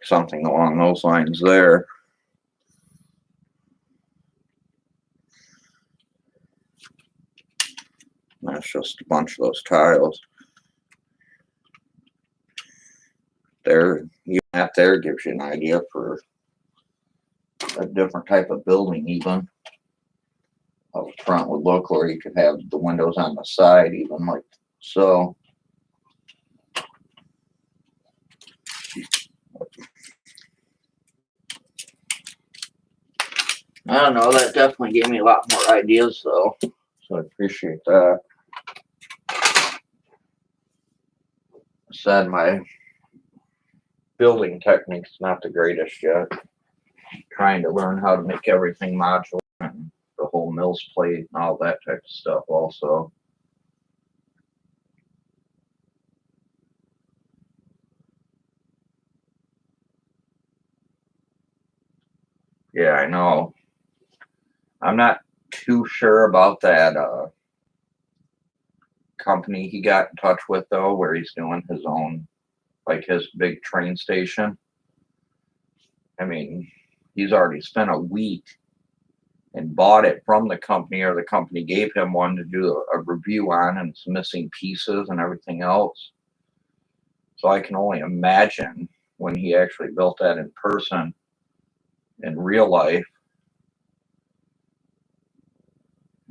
Speaker 1: Something along those lines there. That's just a bunch of those tiles. There, even that there gives you an idea for a different type of building even. How the front would look, or you could have the windows on the side even like so. I don't know, that definitely gave me a lot more ideas though, so I appreciate that. Said my building technique's not the greatest yet. Trying to learn how to make everything modular and the whole mills plate and all that type of stuff also. Yeah, I know. I'm not too sure about that company he got in touch with though, where he's doing his own, like his big train station. I mean, he's already spent a week and bought it from the company, or the company gave him one to do a review on, and it's missing pieces and everything else. So I can only imagine when he actually built that in person, in real life,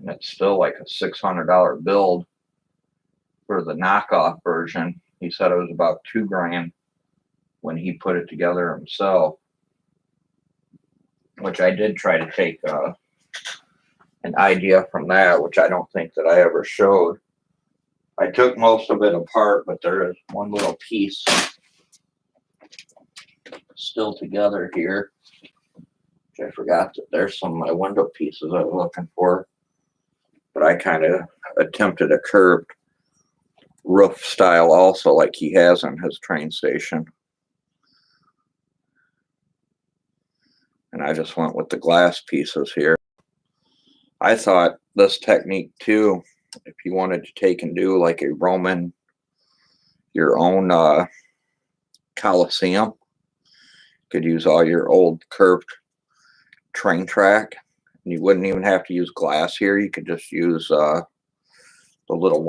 Speaker 1: and it's still like a $600 build for the knockoff version. He said it was about $2,000 when he put it together himself, which I did try to take an idea from that, which I don't think that I ever showed. I took most of it apart, but there is one little piece still together here, which I forgot that there's some of my window pieces I was looking for. But I kind of attempted a curved roof style also, like he has in his train station. And I just went with the glass pieces here. I thought this technique too, if you wanted to take and do like a Roman, your own Colosseum, could use all your old curved train track. And you wouldn't even have to use glass here. You could just use the little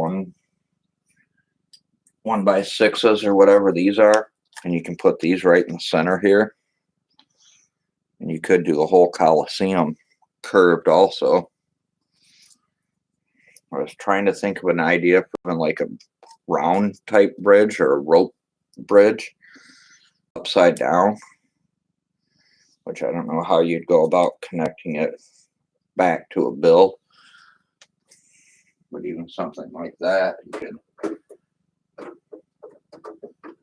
Speaker 1: 1x6s or whatever these are. And you can put these right in the center here. And you could do the whole Colosseum curved also. I was trying to think of an idea for like a round type bridge or a rope bridge upside down, which I don't know how you'd go about connecting it back to a build. But even something like that, you could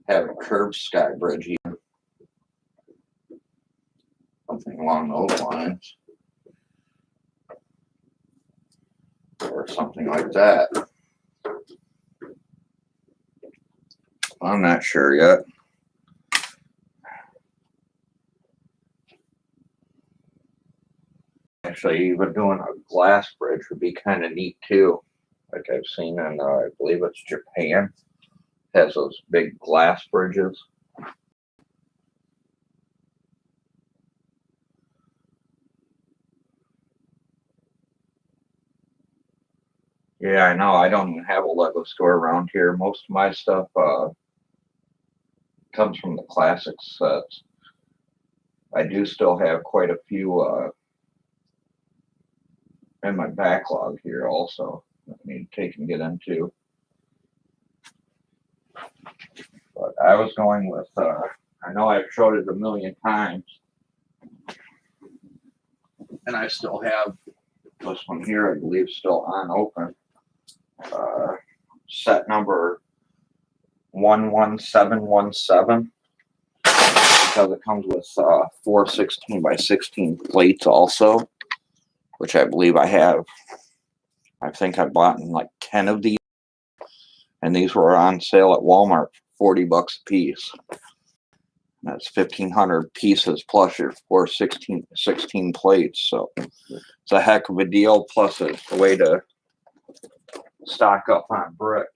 Speaker 1: have a curved sky bridge even. Something along those lines. Or something like that. I'm not sure yet. Actually, even doing a glass bridge would be kind of neat too. Like I've seen in, I believe it's Japan, has those big glass bridges. Yeah, I know. I don't even have a Lego store around here. Most of my stuff comes from the classic sets. I do still have quite a few in my backlog here also. I need to take and get into. But I was going with, I know I've showed it a million times. And I still have this one here, I believe, still unopened. Set number 11717. Because it comes with 4 16x16 plates also, which I believe I have. I think I bought in like 10 of these, and these were on sale at Walmart for $40 a piece. That's 1,500 pieces plus your 4 16 plates, so it's a heck of a deal. Plus, it's a way to stock up on brick.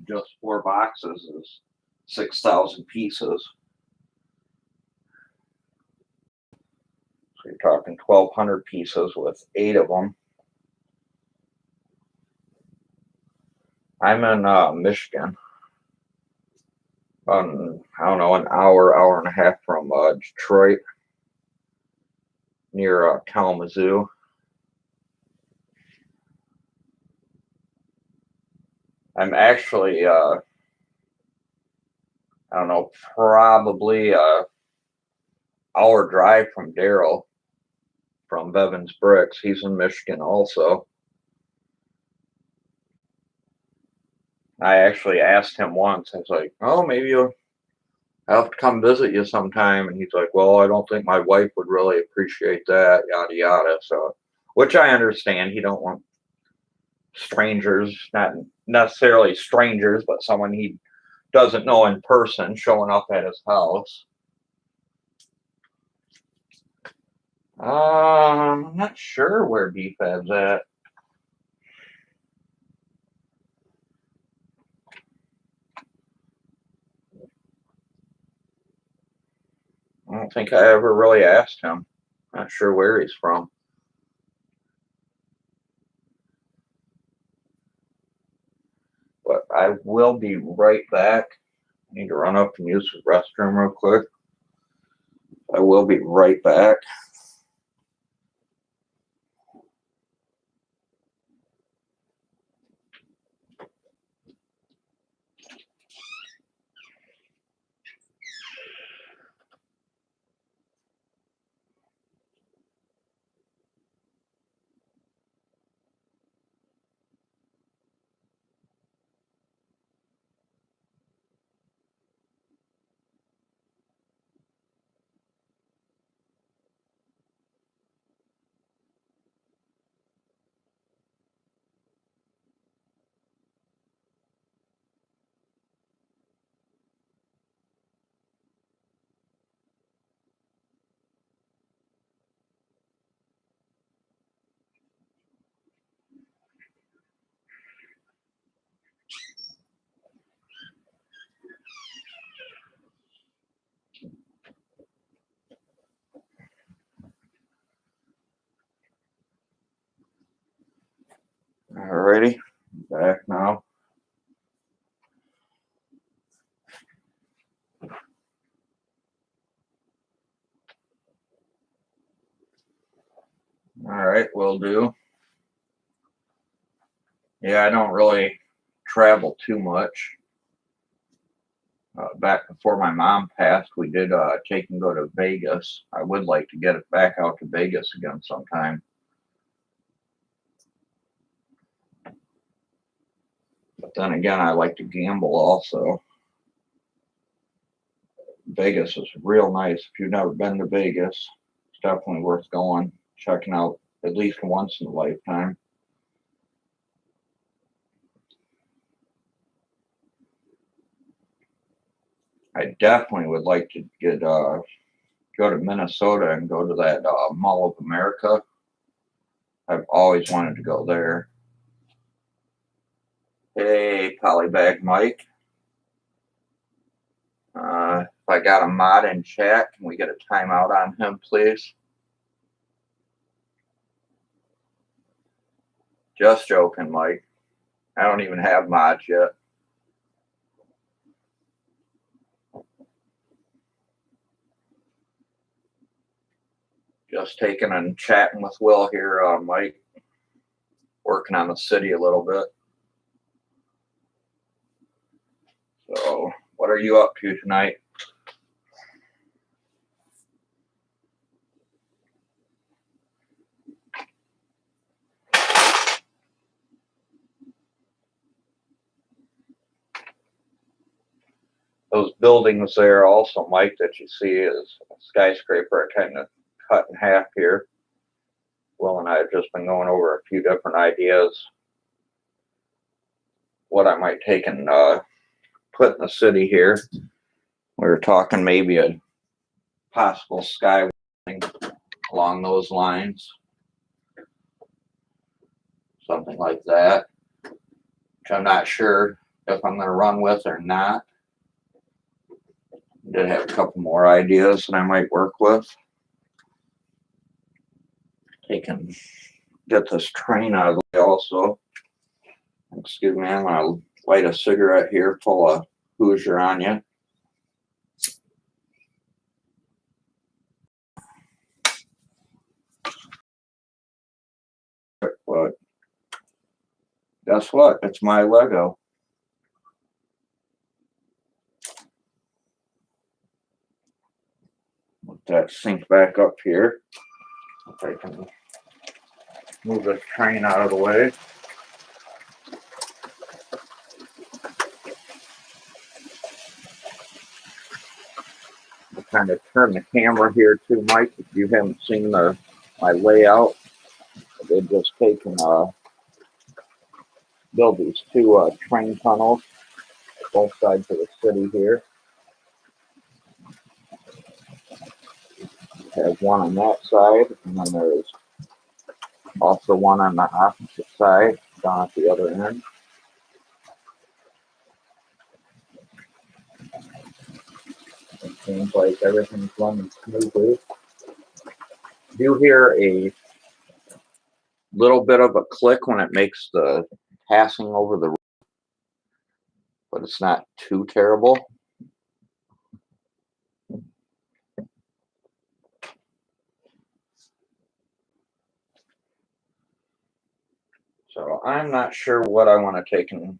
Speaker 1: Just 4 boxes is 6,000 pieces. So you're talking 1,200 pieces with 8 of them. I'm in Michigan. I don't know, an hour and a half from Detroit, near Kalamazoo. I'm actually, I don't know, probably hour drive from Daryl from Bevan's Bricks. He's in Michigan also. I actually asked him once. I was like, "Oh, maybe I'll have to come visit you sometime." And he's like, "Well, I don't think my wife would really appreciate that, yada yada." So, which I understand. He don't want strangers, not necessarily strangers, but someone he doesn't know in person showing up at his house. I'm not sure where BFAB's at. I don't think I ever really asked him. Not sure where he's from. But I will be right back. I need to run up and use the restroom real quick. I will be right back. Alrighty, back now. Alright, will do. Yeah, I don't really travel too much. Back before my mom passed, we did take and go to Vegas. I would like to get it back out to Vegas again sometime. But then again, I like to gamble also. Vegas is real nice. If you've never been to Vegas, it's definitely worth going, checking out at least once in a lifetime. I definitely would like to get go to Minnesota and go to that Mall of America. I've always wanted to go there. Hey, Polybag Mike. If I got a mod in chat. Can we get a timeout on him, please? Just joking, Mike. I don't even have mods yet. Just taking and chatting with Will here, Mike. Working on the city a little bit. So, what are you up to tonight? Those buildings there also, Mike, that you see is a skyscraper kind of cut in half here. Will and I have just been going over a few different ideas. What I might take and put in the city here. We were talking maybe a possible Skywalk along those lines. Something like that. Which I'm not sure if I'm going to run with or not. Did have a couple more ideas that I might work with. Get this train out of the way also. Excuse me, I'm going to light a cigarette here full of Hoosier on you. But guess what? It's my Lego. Let that sink back up here. If I can move this train out of the way. I'll kind of turn the camera here too, Mike. If you haven't seen my layout, they've just taken build these two train tunnels both sides of the city here. There's one on that side, and then there's also one on the opposite side, down at the other end. It seems like everything's running smoothly. You hear a little bit of a click when it makes the passing over the road, but it's not too terrible. So I'm not sure what I want to take and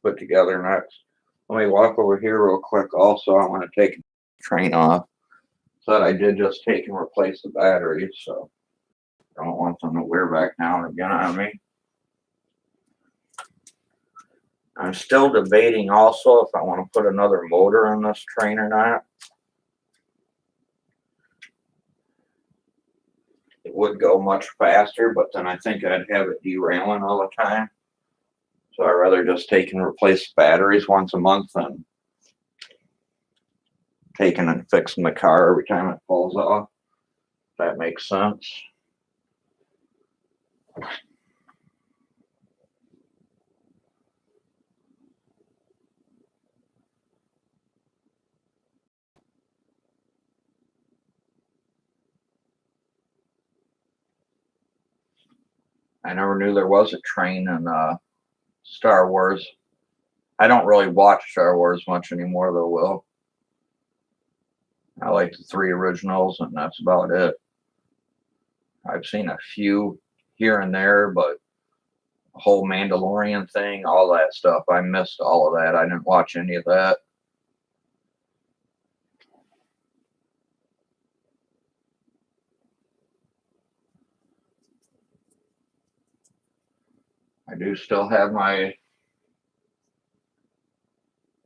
Speaker 1: put together next. Let me walk over here real quick. Also, I want to take the train off. So I did just take and replace the batteries, so I don't want them to wear back down again on me. I'm still debating also if I want to put another motor on this train or not. It would go much faster, but then I think I'd have it derailing all the time. So I'd rather just take and replace batteries once a month than taking and fixing the car every time it falls off. If that makes sense. I never knew there was a train in Star Wars. I don't really watch Star Wars much anymore, though, Will. I like the 3 originals, and that's about it. I've seen a few here and there, but the whole Mandalorian thing, all that stuff, I missed all of that. I didn't watch any of that. I do still have my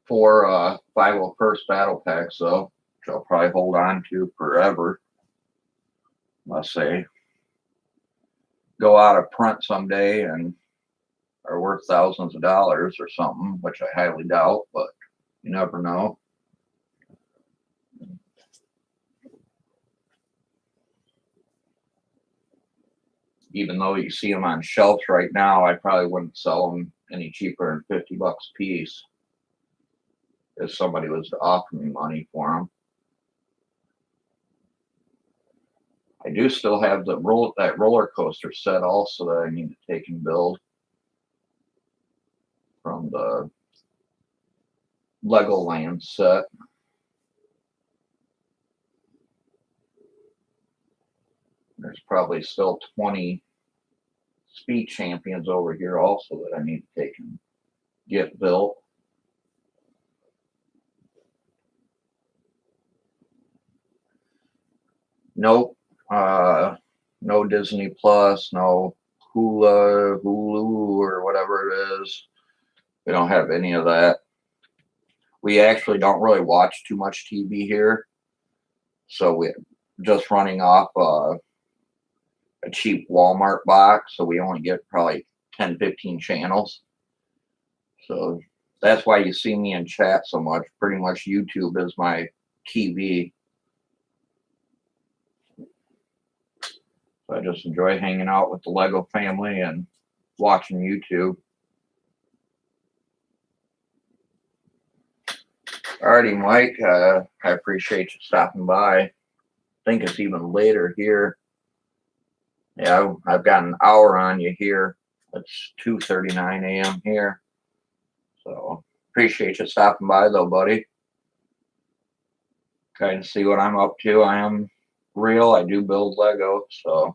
Speaker 1: 4 501st battle packs, though, which I'll probably hold on to forever. Unless they go out of print someday and are worth thousands of dollars or something, which I highly doubt, but you never know. Even though you see them on shelves right now, I probably wouldn't sell them any cheaper than $50 a piece. if somebody was to offer me money for them. I do still have that roller coaster set also that I need to take and build from the Legoland set. There's probably still 20 speed champions over here also that I need to take and get built. Nope. No Disney Plus, no Hulu or whatever it is. We don't have any of that. We actually don't really watch too much TV here. So we're just running off a cheap Walmart box. So we only get probably 10, 15 channels. So that's why you see me in chat so much. Pretty much YouTube is my TV. So I just enjoy hanging out with the Lego family and watching YouTube. Alrighty, Mike. I appreciate you stopping by. I think it's even later here. Yeah, I've got an hour on you here. It's 2:39 a.m. here. So appreciate you stopping by though, buddy. Kind of see what I'm up to. I am real. I do build Lego, so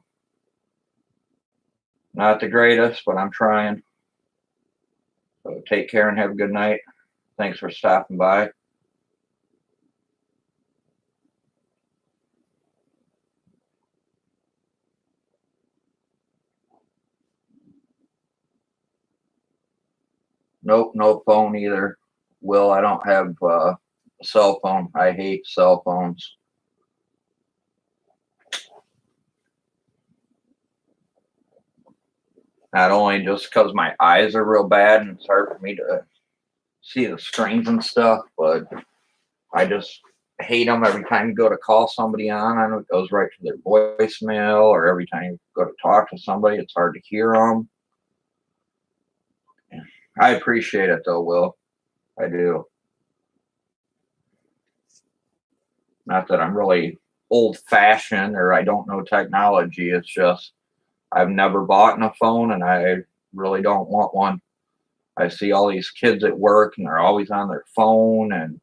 Speaker 1: not the greatest, but I'm trying. So take care and have a good night. Thanks for stopping by. Nope, no phone either. Will, I don't have a cell phone. I hate cell phones. Not only just because my eyes are real bad and it's hard for me to see the screens and stuff, but I just hate them every time you go to call somebody on. I know it goes right to their voicemail, or every time you go to talk to somebody, it's hard to hear them. I appreciate it though, Will. I do. Not that I'm really old fashioned or I don't know technology. It's just I've never bought a phone and I really don't want one. I see all these kids at work and they're always on their phone and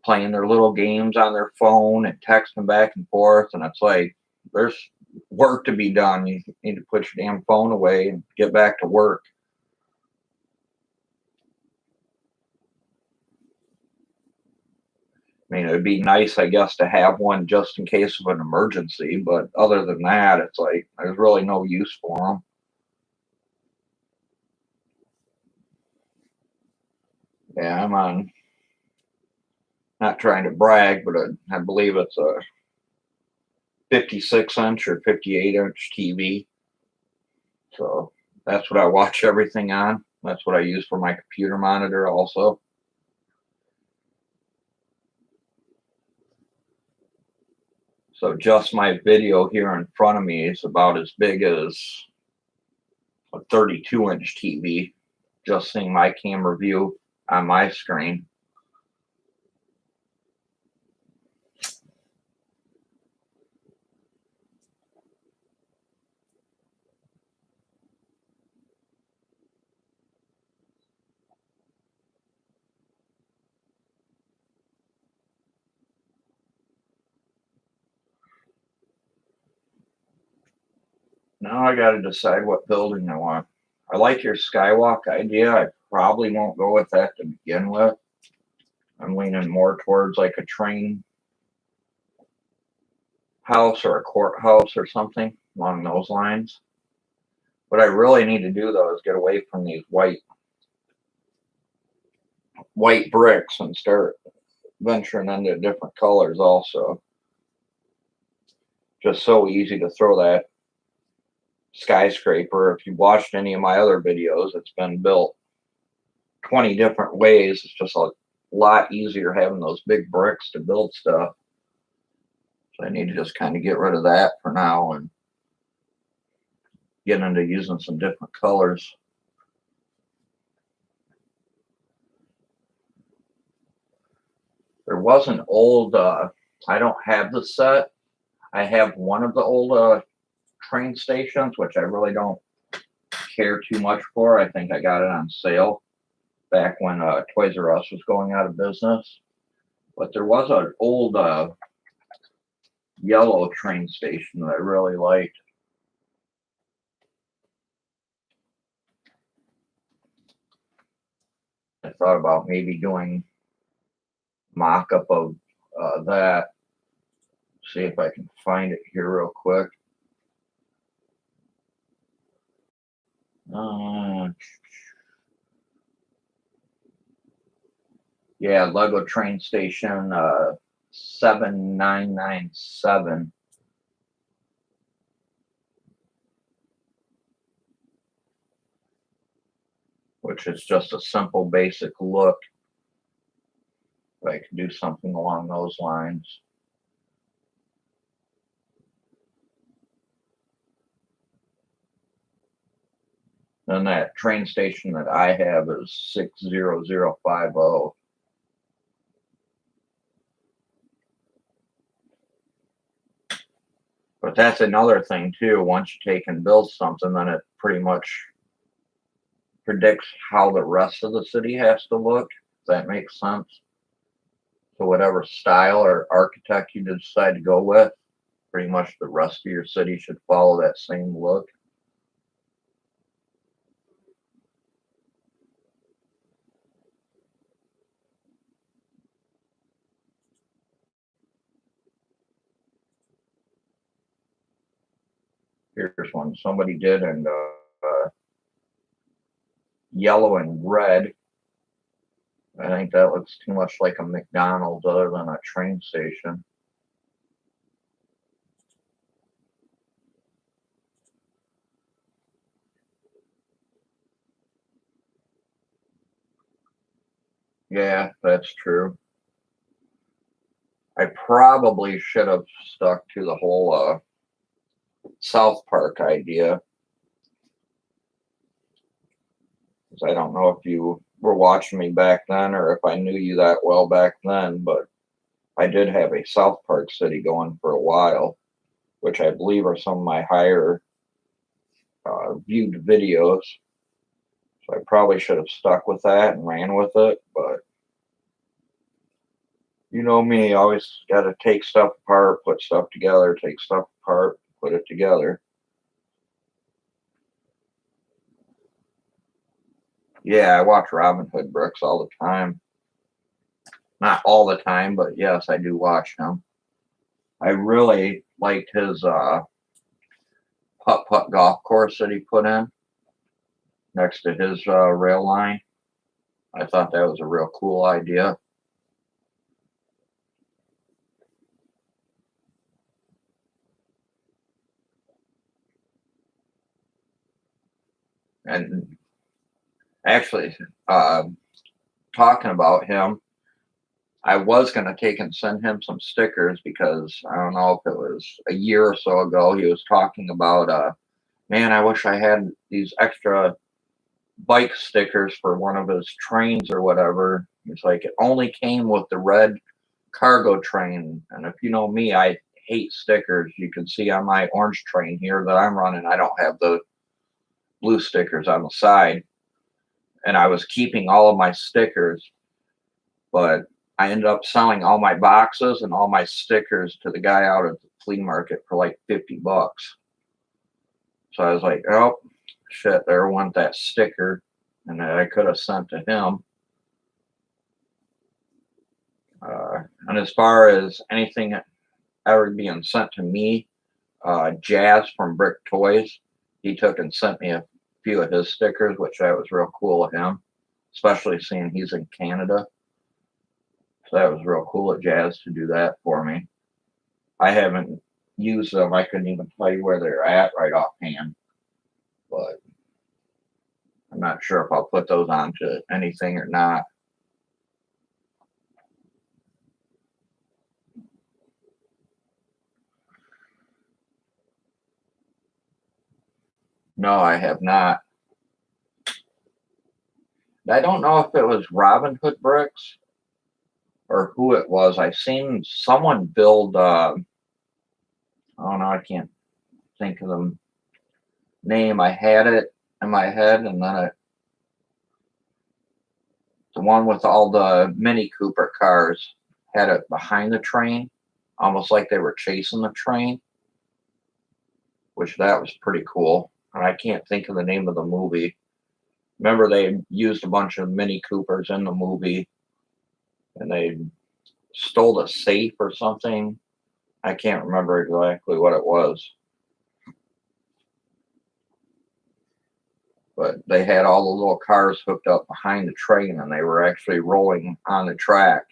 Speaker 1: playing their little games on their phone and texting back and forth. And it's like, there's work to be done. You need to put your damn phone away and get back to work. I mean, it'd be nice, I guess, to have one just in case of an emergency. But other than that, it's like, there's really no use for them. Yeah, I'm on, not trying to brag, but I believe it's a 56-inch or 58-inch TV. So that's what I watch everything on. That's what I use for my computer monitor also. So just my video here in front of me is about as big as a 32-inch TV. Just seeing my camera view on my screen. Now I got to decide what building I want. I like your Skywalk idea. I probably won't go with that to begin with. I'm leaning more towards like a train house or a courthouse or something along those lines. What I really need to do though is get away from these white bricks and start venturing into different colors also. Just so easy to throw that skyscraper. If you watched any of my other videos, it's been built 20 different ways. It's just a lot easier having those big bricks to build stuff. So I need to just kind of get rid of that for now and get into using some different colors. was an old, I don't have the set. I have one of the old train stations, which I really don't care too much for. I think I got it on sale back when Toys R Us was going out of business. But there was an old yellow train station that I really liked. I thought about maybe doing mock-up of that. See if I can find it here real quick. Yeah, Lego train station 7997. Which is just a simple, basic look. If I can do something along those lines. Then that train station that I have is 60050. But that's another thing too. Once you take and build something, then it pretty much predicts how the rest of the city has to look. If that makes sense. So whatever style or architect you decide to go with, pretty much the rest of your city should follow that same look. Here's one somebody did in yellow and red. I think that looks too much like a McDonald's other than a train station. Yeah, that's true. I probably should have stuck to the whole South Park idea. Because I don't know if you were watching me back then or if I knew you that well back then, but I did have a South Park city going for a while, which I believe are some of my higher viewed videos. So I probably should have stuck with that and ran with it, but you know me, always got to take stuff apart, put stuff together, take stuff apart, put it together. Yeah, I watch Robin Hood Bricks all the time. Not all the time, but yes, I do watch him. I really liked his putt-putt golf course that he put in next to his rail line. I thought that was a real cool idea. And actually, talking about him, I was going to take and send him some stickers because I don't know if it was a year or so ago, he was talking about, man, I wish I had these extra bike stickers for one of his trains or whatever. It's like it only came with the red cargo train. And if you know me, I hate stickers. You can see on my orange train here that I'm running, I don't have the blue stickers on the side. And I was keeping all of my stickers, but I ended up selling all my boxes and all my stickers to the guy out at the flea market for like $50. So I was like, oh shit, there went that sticker, and that I could have sent to him. And as far as anything ever being sent to me, Jazz from Brick Toys, he took and sent me a few of his stickers, which that was real cool of him, especially seeing he's in Canada. So that was real cool of Jazz to do that for me. I haven't used them. I couldn't even tell you where they're at right offhand, but I'm not sure if I'll put those onto anything or not. No, I have not. I don't know if it was Robin Hood Bricks or who it was. I seen someone build, oh no, I can't think of the name. I had it in my head, and then the one with all the Mini Cooper cars had it behind the train, almost like they were chasing the train, which that was pretty cool. And I can't think of the name of the movie. Remember, they used a bunch of Mini Coopers in the movie, and they stole a safe or something. I can't remember exactly what it was, but they had all the little cars hooked up behind the train, and they were actually rolling on the track.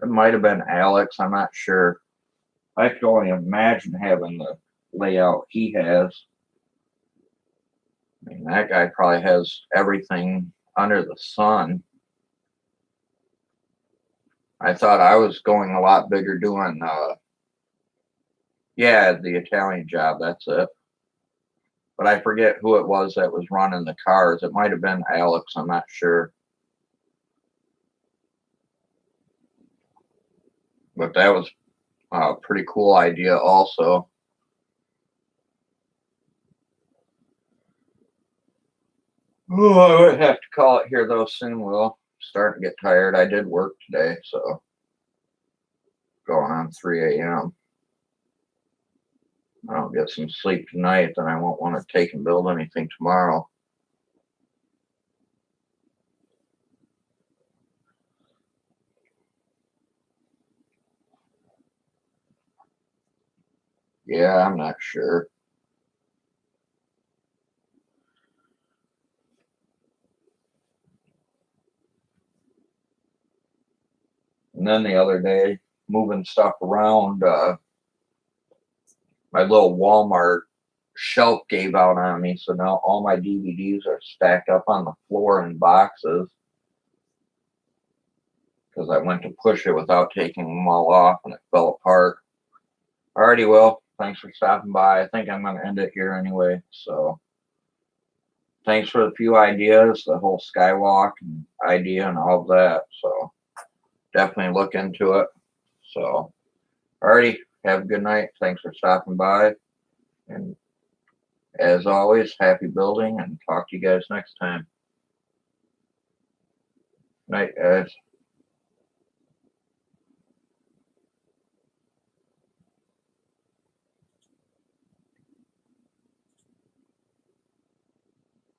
Speaker 1: It might have been Alex. I'm not sure. I can only imagine having the layout he has. I mean, that guy probably has everything under the sun. I thought I was going a lot bigger doing, yeah, the Italian job. That's it. But I forget who it was that was running the cars. It might have been Alex. I'm not sure. But that was a pretty cool idea also. Oh, I would have to call it here though soon, Will. Starting to get tired. I did work today, so going on 3 a.m. I don't get some sleep tonight, then I won't want to take and build anything tomorrow. Yeah, I'm not sure. And then the other day, moving stuff around, my little Walmart shelf gave out on me, so now all my DVDs are stacked up on the floor in boxes because I went to push it without taking them all off and it fell apart. Alrighty, Will. Thanks for stopping by. I think I'm going to end it here anyway. So thanks for the few ideas, the whole Skywalk idea and all of that. So definitely look into it. So alrighty, have a good night. Thanks for stopping by. And as always, happy building and talk to you guys next time. Night, guys.